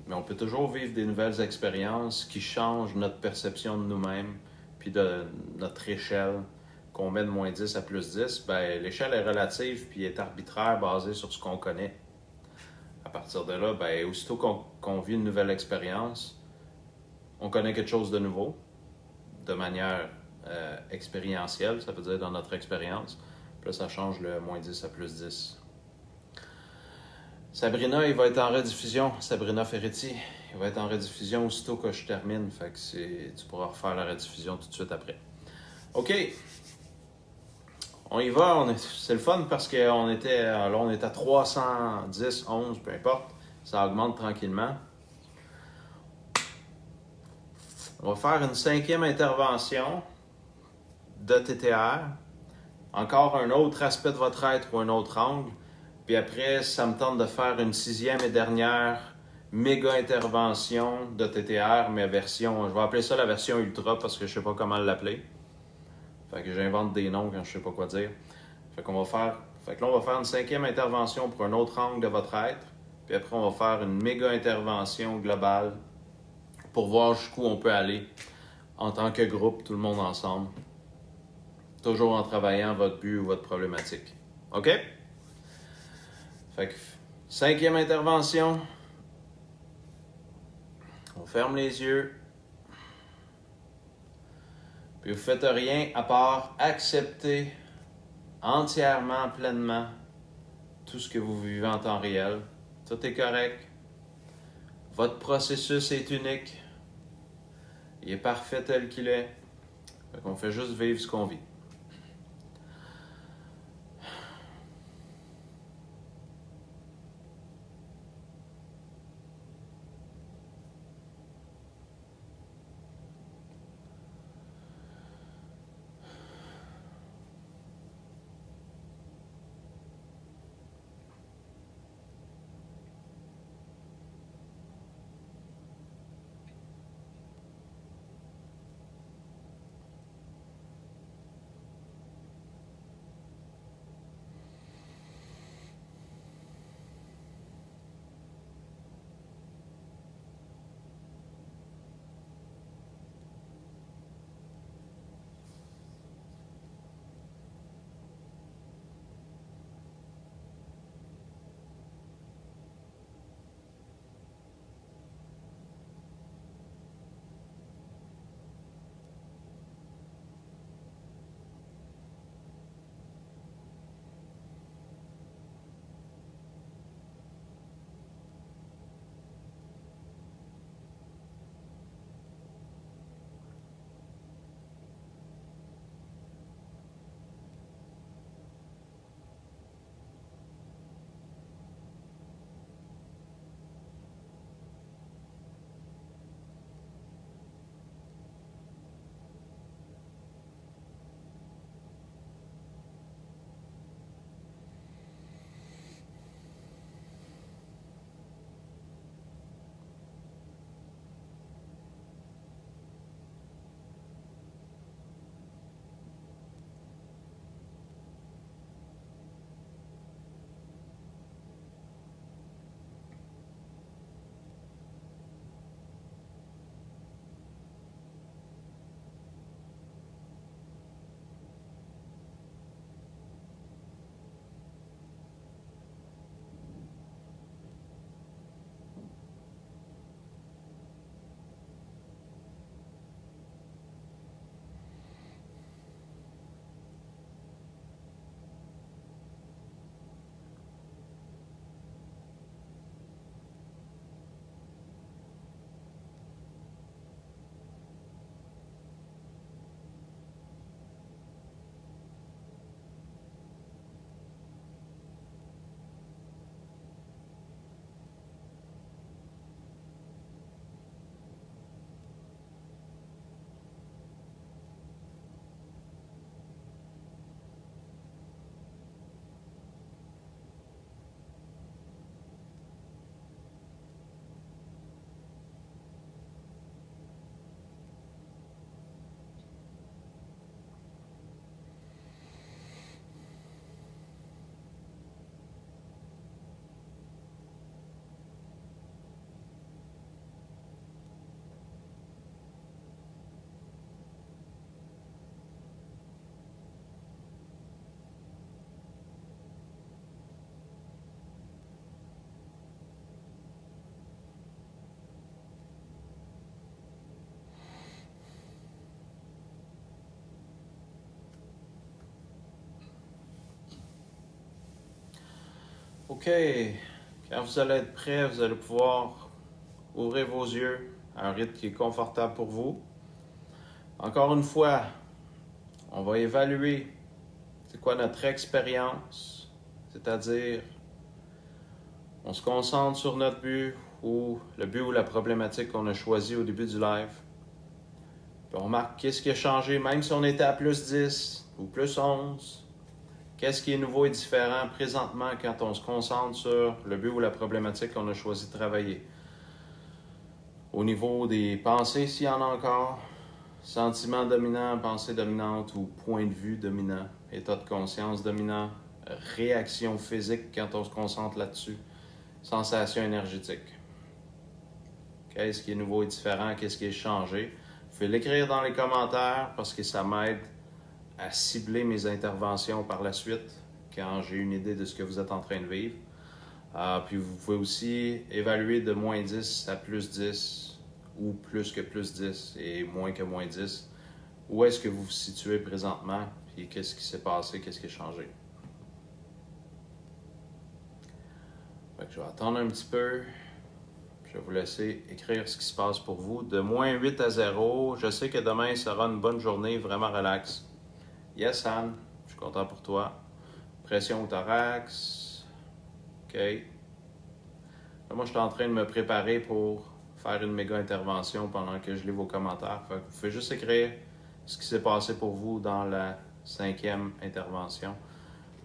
Speaker 1: Mais on peut toujours vivre des nouvelles expériences qui changent notre perception de nous-mêmes puis de notre échelle qu'on met de moins 10 à plus 10, ben, l'échelle est relative puis est arbitraire basée sur ce qu'on connaît. À partir de là, ben, aussitôt qu'on vit une nouvelle expérience, on connaît quelque chose de nouveau, de manière expérientielle, ça veut dire dans notre expérience. Puis là, ça change le moins 10 à plus 10. Sabrina, il va être en rediffusion. Sabrina Ferretti, il va être en rediffusion aussitôt que je termine. Fait que tu pourras refaire la rediffusion tout de suite après. OK. On y va. C'est le fun parce qu'on était, là, on est à 310, 11, peu importe. Ça augmente tranquillement. On va faire une 5e intervention de TTR. Encore un autre aspect de votre être ou un autre angle. Puis après, ça me tente de faire une 6e et dernière méga intervention de TTR, mais version, je vais appeler ça la version ultra parce que je sais pas comment l'appeler. Fait que j'invente des noms quand je sais pas quoi dire. Fait que là, on va faire une 5e intervention pour un autre angle de votre être. Puis après, on va faire une méga intervention globale pour voir jusqu'où on peut aller en tant que groupe, tout le monde ensemble. Toujours en travaillant votre but ou votre problématique. OK? Fait que 5e intervention. On ferme les yeux. Puis vous faites rien à part accepter entièrement, pleinement tout ce que vous vivez en temps réel. Tout est correct. Votre processus est unique. Il est parfait tel qu'il est. Fait qu'on fait juste vivre ce qu'on vit. OK. Quand vous allez être prêt, vous allez pouvoir ouvrir vos yeux à un rythme qui est confortable pour vous. Encore une fois, on va évaluer c'est quoi notre expérience, c'est-à-dire on se concentre sur notre but ou le but ou la problématique qu'on a choisi au début du live. Puis on remarque qu'est-ce qui a changé, même si on était à plus 10 ou plus 11. Qu'est-ce qui est nouveau et différent présentement quand on se concentre sur le but ou la problématique qu'on a choisi de travailler. Au niveau des pensées, s'il y en a encore, sentiments dominants, pensée dominante ou point de vue dominant, état de conscience dominant, réaction physique quand on se concentre là-dessus, sensation énergétique. Qu'est-ce qui est nouveau et différent, qu'est-ce qui est changé? Vous pouvez l'écrire dans les commentaires parce que ça m'aide à cibler mes interventions par la suite quand j'ai une idée de ce que vous êtes en train de vivre. Puis vous pouvez aussi évaluer de moins 10 à plus 10 ou plus que plus 10 et moins que moins 10. Où est-ce que vous vous situez présentement puis qu'est-ce qui s'est passé, qu'est-ce qui a changé. Fait que je vais attendre un petit peu. Je vais vous laisser écrire ce qui se passe pour vous. De moins 8 à 0, je sais que demain sera une bonne journée, vraiment relax. Yes, Anne, je suis content pour toi. Pression au thorax. OK. Là, moi, je suis en train de me préparer pour faire une méga intervention pendant que je lis vos commentaires. Fait que vous pouvez juste écrire ce qui s'est passé pour vous dans la 5e intervention.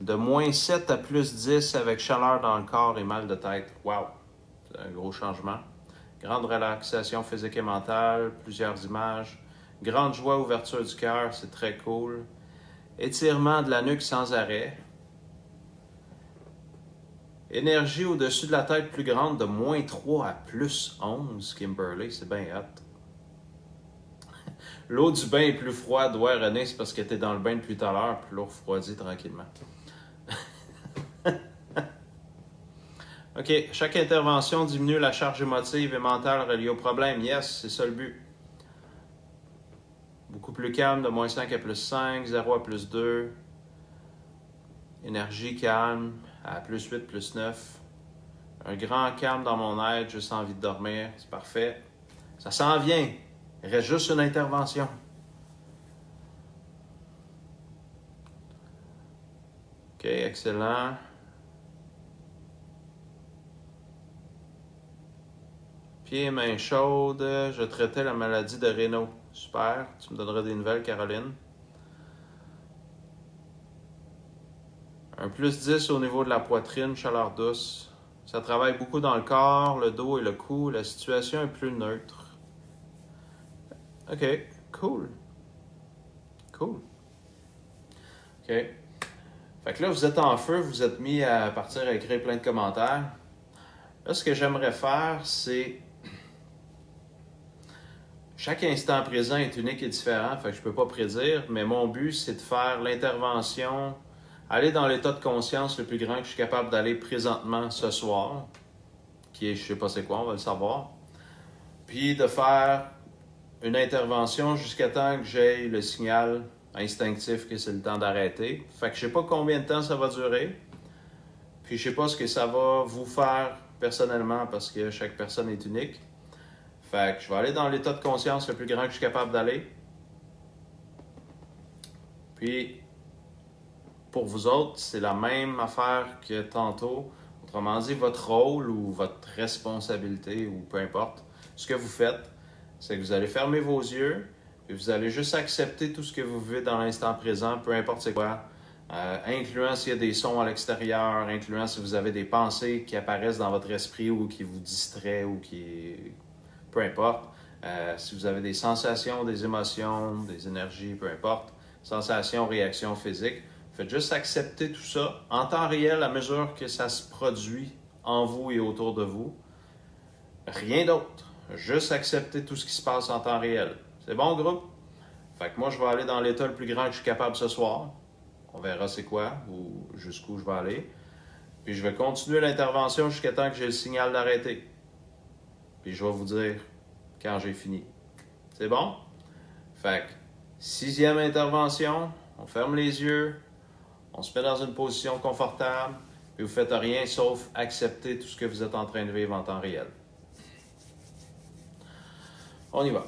Speaker 1: De moins 7 à plus 10 avec chaleur dans le corps et mal de tête. Wow! C'est un gros changement. Grande relaxation physique et mentale, plusieurs images. Grande joie, ouverture du cœur, c'est très cool. Étirement de la nuque sans arrêt. Énergie au-dessus de la tête plus grande de moins 3 à plus 11, Kimberly, c'est bien hot. L'eau du bain est plus froide, ouais René, c'est parce que t'es dans le bain depuis tout à l'heure, puis l'eau refroidit tranquillement. OK, chaque intervention diminue la charge émotive et mentale reliée au problème. Yes, c'est ça le but. Beaucoup plus calme, de moins 5 à plus 5, 0 à plus 2. Énergie calme, à plus 8, plus 9. Un grand calme dans mon être, juste envie de dormir, c'est parfait. Ça s'en vient, il reste juste une intervention. OK, excellent. Pieds et mains chaudes, je traitais la maladie de Raynaud. Super, tu me donneras des nouvelles, Caroline. Un plus 10 au niveau de la poitrine, chaleur douce. Ça travaille beaucoup dans le corps, le dos et le cou. La situation est plus neutre. OK, cool. Cool. OK. Fait que là, vous êtes en feu, vous êtes mis à partir à écrire plein de commentaires. Là, ce que j'aimerais faire, c'est... Chaque instant présent est unique et différent, fait que je ne peux pas prédire, mais mon but, c'est de faire l'intervention, aller dans l'état de conscience le plus grand que je suis capable d'aller présentement ce soir, qui est, je ne sais pas c'est quoi, on va le savoir, puis de faire une intervention jusqu'à temps que j'aie le signal instinctif que c'est le temps d'arrêter. Fait que je ne sais pas combien de temps ça va durer, puis je ne sais pas ce que ça va vous faire personnellement parce que chaque personne est unique. Fait que je vais aller dans l'état de conscience le plus grand que je suis capable d'aller. Puis, pour vous autres, c'est la même affaire que tantôt. Autrement dit, votre rôle ou votre responsabilité, ou peu importe, ce que vous faites, c'est que vous allez fermer vos yeux et vous allez juste accepter tout ce que vous vivez dans l'instant présent, peu importe c'est quoi, incluant s'il y a des sons à l'extérieur, incluant si vous avez des pensées qui apparaissent dans votre esprit ou qui vous distraient ou qui... peu importe. Si vous avez des sensations, des émotions, des énergies, peu importe, sensations, réactions physiques, faites juste accepter tout ça en temps réel à mesure que ça se produit en vous et autour de vous. Rien d'autre. Juste accepter tout ce qui se passe en temps réel. C'est bon, groupe? Fait que moi, je vais aller dans l'état le plus grand que je suis capable ce soir. On verra c'est quoi ou jusqu'où je vais aller. Puis je vais continuer l'intervention jusqu'à temps que j'ai le signal d'arrêter. Puis je vais vous dire quand j'ai fini. C'est bon? Fait que 6e intervention, on ferme les yeux, on se met dans une position confortable, et vous ne faites rien sauf accepter tout ce que vous êtes en train de vivre en temps réel. On y va.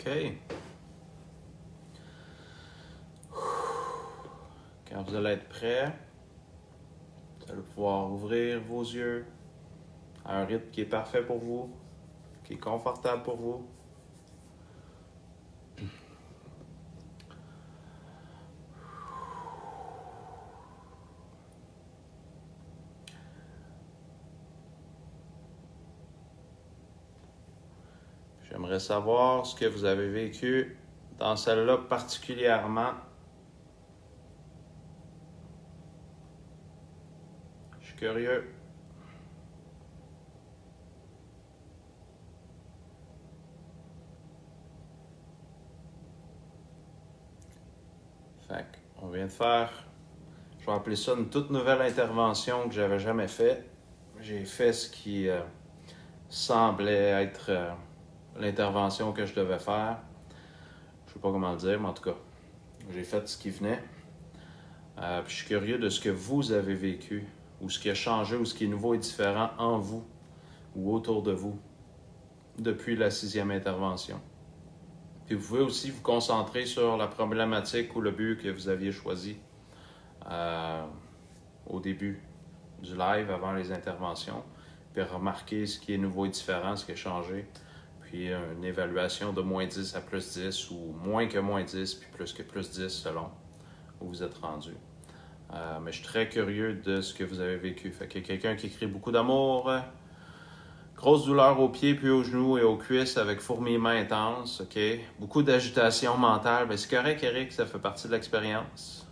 Speaker 1: OK. Quand vous allez être prêt, vous allez pouvoir ouvrir vos yeux à un rythme qui est parfait pour vous, qui est confortable pour vous. J'aimerais savoir ce que vous avez vécu dans celle-là particulièrement. Je suis curieux. Fait qu'on vient de faire, je vais appeler ça une toute nouvelle intervention que j'avais jamais fait. J'ai fait ce qui semblait être l'intervention que je devais faire. Je sais pas comment le dire, mais en tout cas, j'ai fait ce qui venait. Puis je suis curieux de ce que vous avez vécu, ou ce qui a changé, ou ce qui est nouveau et différent en vous, ou autour de vous, depuis la 6e intervention. Puis vous pouvez aussi vous concentrer sur la problématique ou le but que vous aviez choisi au début du live, avant les interventions, puis remarquer ce qui est nouveau et différent, ce qui a changé, puis une évaluation de -10 à +10, ou moins que -10, puis plus que +10 selon où vous êtes rendu. Mais je suis très curieux de ce que vous avez vécu. Fait qu'il y a quelqu'un qui écrit beaucoup d'amour, grosse douleur aux pieds puis aux genoux et aux cuisses avec fourmillement intense, ok. Beaucoup d'agitation mentale, mais c'est correct, Eric, ça fait partie de l'expérience.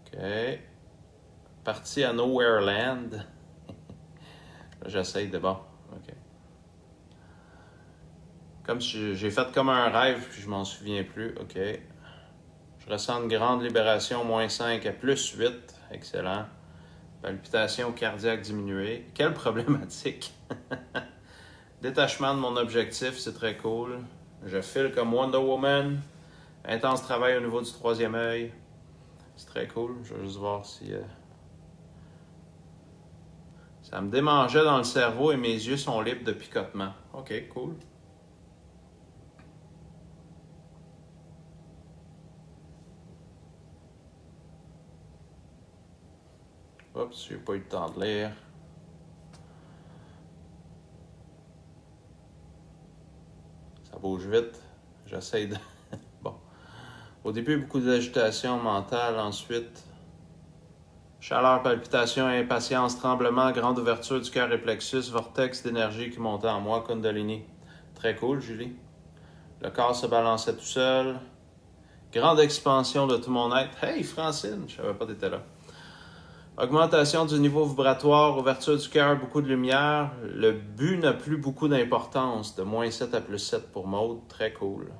Speaker 1: Ok. Parti à Nowhere Land. J'essaye de bon, ok. Comme si j'ai fait comme un rêve puis je m'en souviens plus, ok. Je ressens une grande libération, -5 à +8, excellent. Palpitation cardiaque diminuée. Quelle problématique! Détachement de mon objectif, c'est très cool. Je file comme Wonder Woman. Intense travail au niveau du 3e œil. C'est très cool. Je vais juste voir si... Ça me démangeait dans le cerveau et mes yeux sont libres de picotement. Ok, cool. Oups, j'ai pas eu le temps de lire. Ça bouge vite. J'essaie de... Bon. Au début, beaucoup d'agitation mentale. Ensuite, chaleur, palpitation, impatience, tremblement, grande ouverture du cœur et plexus, vortex d'énergie qui montait en moi, Kundalini. Très cool, Julie. Le corps se balançait tout seul. Grande expansion de tout mon être. Hey, Francine, je savais pas que t'étais là. Augmentation du niveau vibratoire, ouverture du cœur, beaucoup de lumière. Le but n'a plus beaucoup d'importance, de -7 à +7 pour Maud, très cool.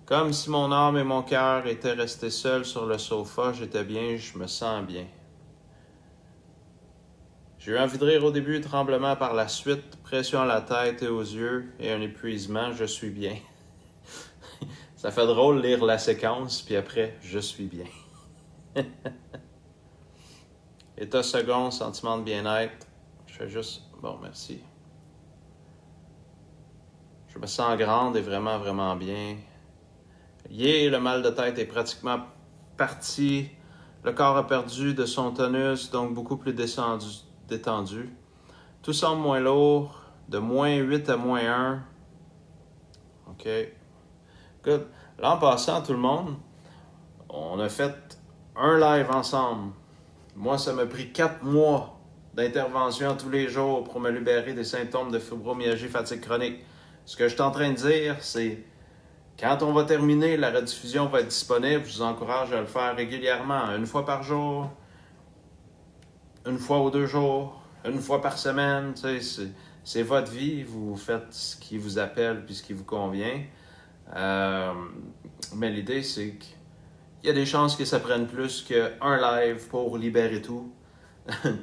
Speaker 1: Comme si mon âme et mon cœur étaient restés seuls sur le sofa, j'étais bien, je me sens bien. J'ai eu envie de rire au début, tremblement par la suite, pression à la tête et aux yeux et un épuisement, je suis bien. Ça fait drôle lire la séquence, puis après, je suis bien. État second, sentiment de bien-être. Je fais juste, bon, merci. Je me sens grande et vraiment, vraiment bien. Yeah, le mal de tête est pratiquement parti. Le corps a perdu de son tonus, donc beaucoup plus détendu. Tout semble moins lourd, de -8 à -1. OK. Good. Là, en passant, tout le monde, on a fait un live ensemble. Moi, ça m'a pris 4 mois d'intervention tous les jours pour me libérer des symptômes de fibromyalgie, fatigue chronique. Ce que je suis en train de dire, c'est quand on va terminer, la rediffusion va être disponible. Je vous encourage à le faire régulièrement, une fois par jour, une fois ou 2 jours, une fois par semaine. C'est votre vie, vous faites ce qui vous appelle puis ce qui vous convient. Mais l'idée, c'est qu'il y a des chances que ça prenne plus qu'un live pour libérer tout.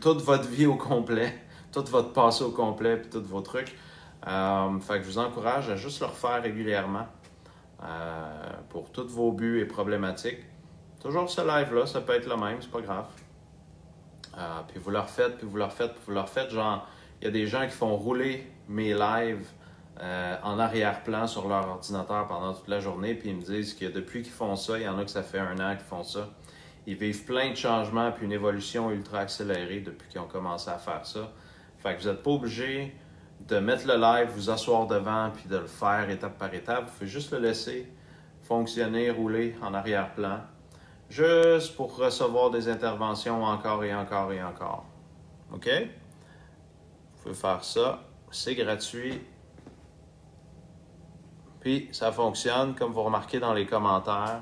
Speaker 1: Toute votre vie au complet, tout votre passé au complet, puis tous vos trucs. Fait que je vous encourage à juste le refaire régulièrement pour tous vos buts et problématiques. Toujours ce live-là, ça peut être le même, c'est pas grave. Puis vous le refaites, puis vous le refaites, puis vous le refaites. Genre, il y a des gens qui font rouler mes lives en arrière-plan sur leur ordinateur pendant toute la journée, puis ils me disent que depuis qu'ils font ça, il y en a que ça fait 1 an qu'ils font ça. Ils vivent plein de changements puis une évolution ultra accélérée depuis qu'ils ont commencé à faire ça. Fait que vous n'êtes pas obligé de mettre le live, vous asseoir devant puis de le faire étape par étape. Vous pouvez juste le laisser fonctionner, rouler en arrière-plan, juste pour recevoir des interventions encore et encore et encore. OK? Vous pouvez faire ça. C'est gratuit. Puis ça fonctionne, comme vous remarquez dans les commentaires.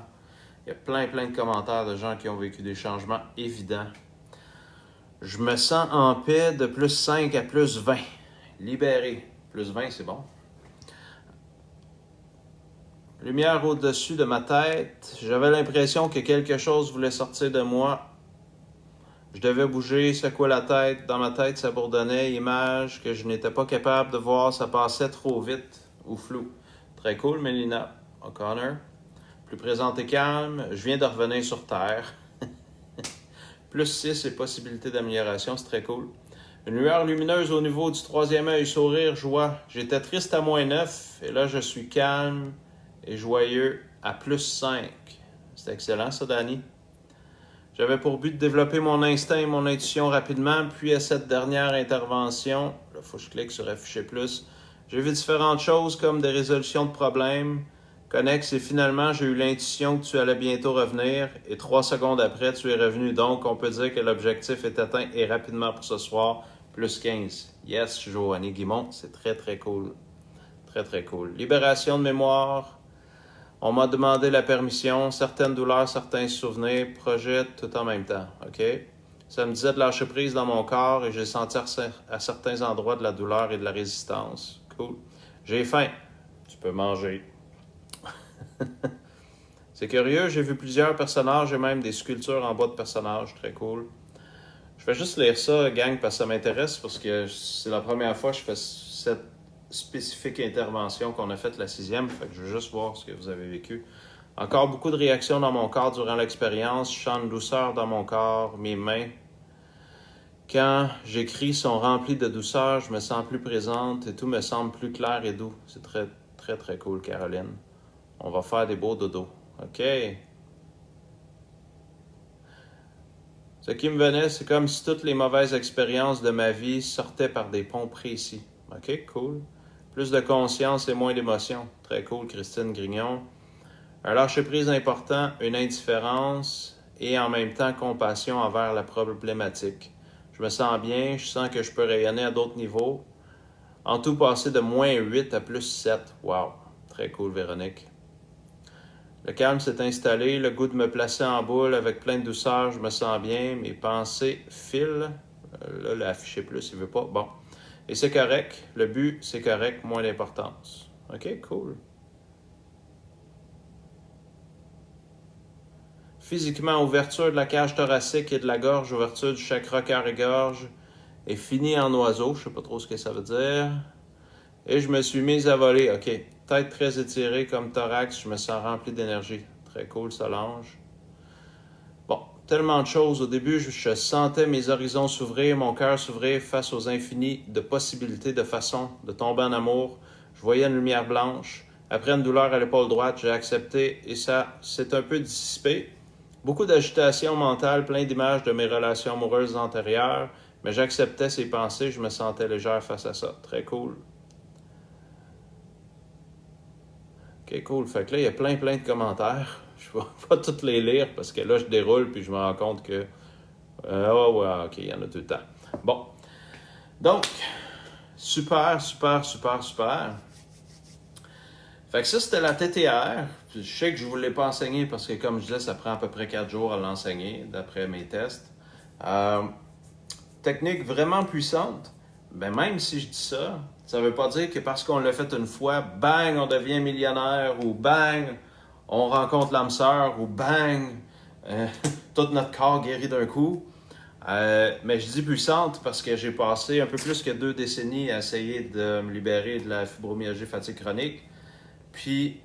Speaker 1: Il y a plein de commentaires de gens qui ont vécu des changements évidents. Je me sens en paix de plus 5 à plus 20. Libéré. Plus 20, c'est bon. Lumière au-dessus de ma tête. J'avais l'impression que quelque chose voulait sortir de moi. Je devais bouger, secouer la tête. Dans ma tête, ça bourdonnait. Images que je n'étais pas capable de voir. Ça passait trop vite ou flou. Très cool, Mélina O'Connor. Plus présente et calme. Je viens de revenir sur Terre. Plus 6 et possibilité d'amélioration, c'est très cool. Une lueur lumineuse au niveau du troisième œil, sourire, joie. J'étais triste à -9 et là je suis calme et joyeux à plus 5. C'est excellent ça, Danny. J'avais pour but de développer mon instinct et mon intuition rapidement, puis à cette dernière intervention, là il faut que je clique sur afficher plus, j'ai vu différentes choses comme des résolutions de problèmes connexes et finalement j'ai eu l'intuition que tu allais bientôt revenir et 3 secondes après tu es revenu. Donc on peut dire que l'objectif est atteint et rapidement pour ce soir, plus 15. Yes, Joanny Guimont, c'est très cool. Très cool. Libération de mémoire. On m'a demandé la permission, certaines douleurs, certains souvenirs, projets tout en même temps. OK? Ça me disait de lâcher prise dans mon corps et j'ai senti à certains endroits de la douleur et de la résistance. Cool. J'ai faim. Tu peux manger. C'est curieux, j'ai vu plusieurs personnages et même des sculptures en bois de personnages. Très cool. Je vais juste lire ça, gang, parce que ça m'intéresse, parce que c'est la première fois que je fais cette spécifique intervention qu'on a faite la 6e. Fait que je veux juste voir ce que vous avez vécu. Encore beaucoup de réactions dans mon corps durant l'expérience. Je sens une douceur dans mon corps, mes mains. Quand j'écris sont remplies de douceur, je me sens plus présente et tout me semble plus clair et doux. C'est très cool, Caroline. On va faire des beaux dodos. OK? Ce qui me venait, c'est comme si toutes les mauvaises expériences de ma vie sortaient par des ponts précis. OK, cool. Plus de conscience et moins d'émotion. Très cool, Christine Grignon. Un lâcher-prise important, une indifférence et en même temps compassion envers la problématique. Je me sens bien, je sens que je peux rayonner à d'autres niveaux. En tout, passer de -8 à plus 7. Wow, très cool, Véronique. Le calme s'est installé, le goût de me placer en boule avec plein de douceur, je me sens bien, mes pensées filent. Là, l'afficher plus, il veut pas. Bon. Et c'est correct, le but, c'est correct, moins d'importance. OK, cool. Physiquement, ouverture de la cage thoracique et de la gorge, ouverture du chakra cœur et gorge, et fini en oiseau, je sais pas trop ce que ça veut dire. Et je me suis mise à voler, OK. Tête très étirée comme thorax, je me sens rempli d'énergie. Très cool, Solange. Bon, tellement de choses. Au début, je sentais mes horizons s'ouvrir, mon cœur s'ouvrir face aux infinis de possibilités, de façons de tomber en amour. Je voyais une lumière blanche. Après une douleur à l'épaule droite, j'ai accepté et ça s'est un peu dissipé. Beaucoup d'agitation mentale, plein d'images de mes relations amoureuses antérieures, mais j'acceptais ces pensées, je me sentais légère face à ça. Très cool. OK, cool. Fait que là, il y a plein de commentaires. Je ne vais pas tous les lire parce que là, je déroule puis je me rends compte que... oh, ouais, OK, il y en a tout le temps. Bon. Donc, super. Fait que ça, c'était la TTR. Je sais que je ne vous l'ai pas enseigné parce que, comme je disais, ça prend à peu près 4 jours à l'enseigner, d'après mes tests. Technique vraiment puissante. Ben, même si je dis ça, ça ne veut pas dire que parce qu'on l'a fait une fois, bang, on devient millionnaire, ou bang, on rencontre l'âme sœur, ou bang, tout notre corps guérit d'un coup. Mais je dis puissante parce que j'ai passé un peu plus que 2 décennies à essayer de me libérer de la fibromyalgie fatigue chronique. Puis,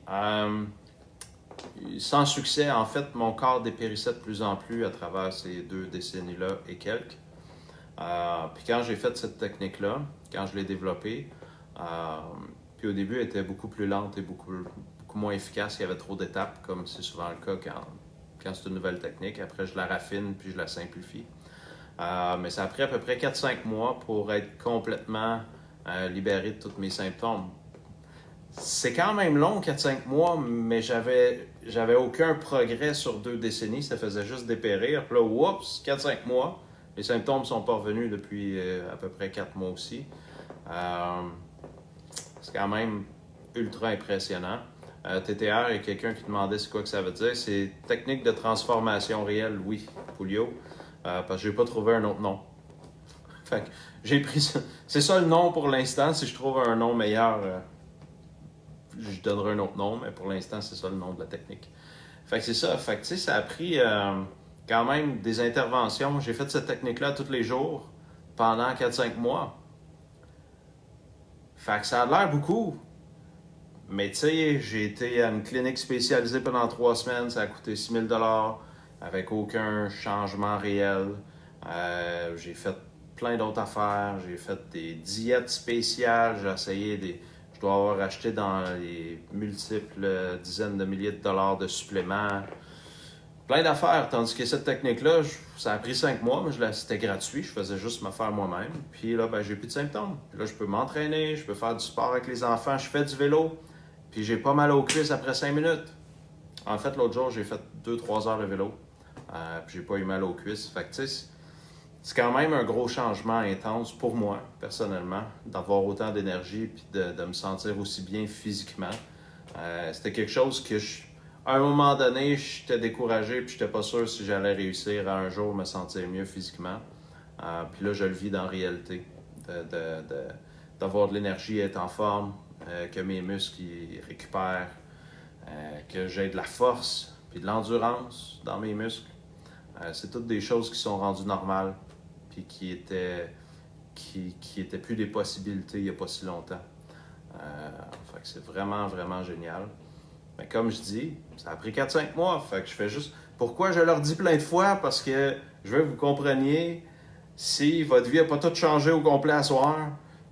Speaker 1: sans succès, en fait, mon corps dépérissait de plus en plus à travers ces 2 décennies-là et quelques. Puis quand j'ai fait cette technique-là, quand je l'ai développée, Puis au début, elle était beaucoup plus lente et beaucoup moins efficace. Il y avait trop d'étapes, comme c'est souvent le cas quand c'est une nouvelle technique. Après, je la raffine puis je la simplifie. Mais ça a pris à peu près 4-5 mois pour être complètement libéré de tous mes symptômes. C'est quand même long, 4-5 mois, mais j'avais aucun progrès sur 2 décennies. Ça faisait juste dépérir. Puis là, oups, 4-5 mois. Les symptômes sont pas revenus depuis à peu près 4 mois aussi. C'est quand même ultra impressionnant. TTR, il y a quelqu'un qui demandait c'est quoi que ça veut dire. C'est technique de transformation réelle, oui, Julio. Parce que j'ai pas trouvé un autre nom. Fait que j'ai pris ça. C'est ça le nom pour l'instant. Si je trouve un nom meilleur, je donnerai un autre nom, mais pour l'instant, c'est ça le nom de la technique. Fait que c'est ça. Fait que tu sais, ça a pris quand même des interventions. J'ai fait cette technique-là tous les jours pendant 4-5 mois. Fait que ça a l'air beaucoup. Mais tu sais, j'ai été à une clinique spécialisée pendant 3 semaines. Ça a coûté 6 000 $ avec aucun changement réel. J'ai fait plein d'autres affaires. J'ai fait des diètes spéciales. J'ai essayé des... Je dois avoir acheté dans les multiples dizaines de milliers de dollars de suppléments. Plein d'affaires. Tandis que cette technique-là, ça a pris 5 mois, mais c'était gratuit. Je faisais juste me faire moi-même. Puis là, ben, j'ai plus de symptômes. Puis là, je peux m'entraîner, je peux faire du sport avec les enfants, je fais du vélo. Puis j'ai pas mal aux cuisses après 5 minutes. En fait, l'autre jour, j'ai fait 2-3 heures de vélo. Puis j'ai pas eu mal aux cuisses. Fait que tu sais, c'est quand même un gros changement intense pour moi, personnellement, d'avoir autant d'énergie puis de me sentir aussi bien physiquement. C'était quelque chose que, à un moment donné, j'étais découragé puis j'étais pas sûr si j'allais réussir à un jour me sentir mieux physiquement. Puis là, je le vis dans la réalité, d'avoir de l'énergie, être en forme, que mes muscles ils récupèrent, que j'ai de la force puis de l'endurance dans mes muscles. C'est toutes des choses qui sont rendues normales puis qui étaient plus des possibilités il n'y a pas si longtemps. Fait que c'est vraiment, vraiment génial. Mais comme je dis, ça a pris 4-5 mois. Fait que je fais juste... Pourquoi je leur dis plein de fois? Parce que je veux que vous compreniez, si votre vie n'a pas tout changé au complet à soir,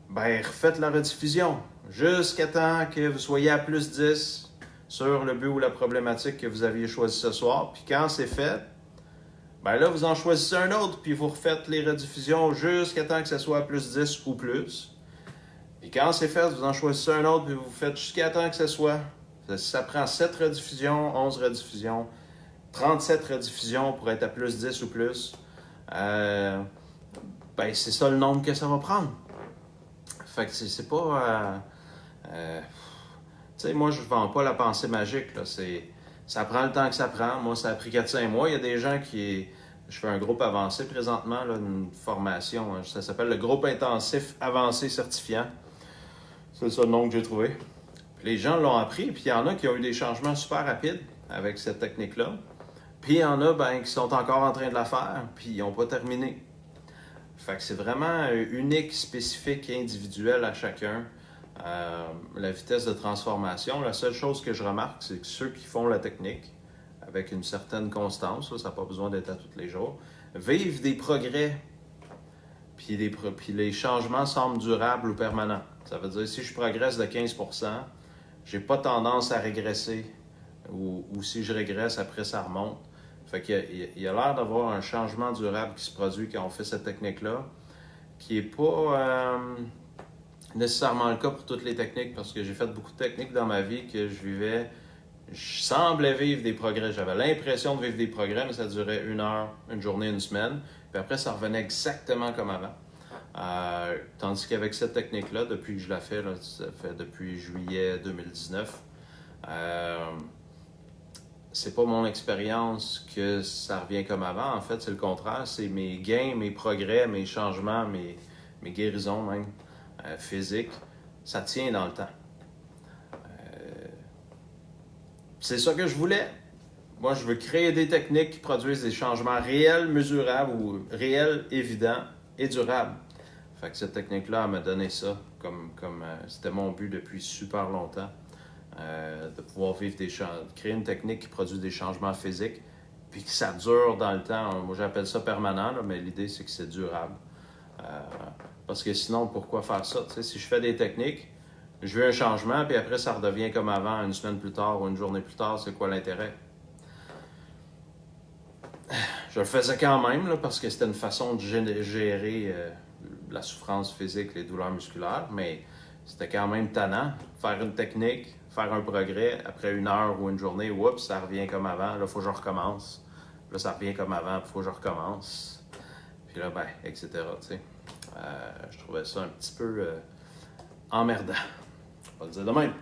Speaker 1: ben refaites la rediffusion. Jusqu'à temps que vous soyez à plus 10 sur le but ou la problématique que vous aviez choisi ce soir. Puis quand c'est fait, ben là, vous en choisissez un autre, puis vous refaites les rediffusions jusqu'à temps que ce soit à plus 10 ou plus. Puis quand c'est fait, vous en choisissez un autre, puis vous faites jusqu'à temps que ce soit. Ça prend 7 rediffusions, 11 rediffusions, 37 rediffusions pour être à plus 10 ou plus. Ben, c'est ça le nombre que ça va prendre. Fait que c'est pas... tu sais, moi, je vends pas la pensée magique, là. Ça prend le temps que ça prend. Moi, ça a pris 4-5 mois. Il y a des gens qui... Je fais un groupe avancé présentement, là, une formation. Ça s'appelle le groupe intensif avancé certifiant. C'est ça le nom que j'ai trouvé. Puis les gens l'ont appris, puis il y en a qui ont eu des changements super rapides avec cette technique-là. Puis il y en a qui sont encore en train de la faire, puis ils n'ont pas terminé. Fait que c'est vraiment unique, spécifique, individuel à chacun. La vitesse de transformation, la seule chose que je remarque, c'est que ceux qui font la technique avec une certaine constance, là, ça n'a pas besoin d'être à tous les jours, vivent des progrès, puis les changements semblent durables ou permanents. Ça veut dire si je progresse de 15%, j'ai pas tendance à régresser, ou si je régresse, après ça remonte. Fait qu'il y a l'air d'avoir un changement durable qui se produit quand on fait cette technique-là, qui n'est pas nécessairement le cas pour toutes les techniques, parce que j'ai fait beaucoup de techniques dans ma vie que je semblais vivre des progrès. J'avais l'impression de vivre des progrès, mais ça durait 1 heure, une journée, une semaine. Puis après, ça revenait exactement comme avant. Tandis qu'avec cette technique-là, depuis que je la fais, là, ça fait depuis juillet 2019, c'est pas mon expérience que ça revient comme avant. En fait, c'est le contraire. C'est mes gains, mes progrès, mes changements, mes guérisons même physiques. Ça tient dans le temps. C'est ça que je voulais. Moi, je veux créer des techniques qui produisent des changements réels, mesurables ou réels, évidents et durables. Fait que cette technique-là, elle m'a donné ça comme c'était mon but depuis super longtemps. De pouvoir vivre créer une technique qui produit des changements physiques, puis que ça dure dans le temps. Moi, j'appelle ça permanent, là, mais l'idée, c'est que c'est durable. Parce que sinon, pourquoi faire ça? Tu sais, si je fais des techniques, je veux un changement, puis après, ça redevient comme avant, une semaine plus tard ou une journée plus tard. C'est quoi l'intérêt? Je le faisais quand même, là, parce que c'était une façon de gérer la souffrance physique, les douleurs musculaires, mais c'était quand même tannant. Faire une technique, faire un progrès, après une heure ou une journée, oups, ça revient comme avant, là, il faut que je recommence. Là, ça revient comme avant, il faut que je recommence. Puis là, ben, etc. Tu sais. Je trouvais ça un petit peu emmerdant. On va le dire de même.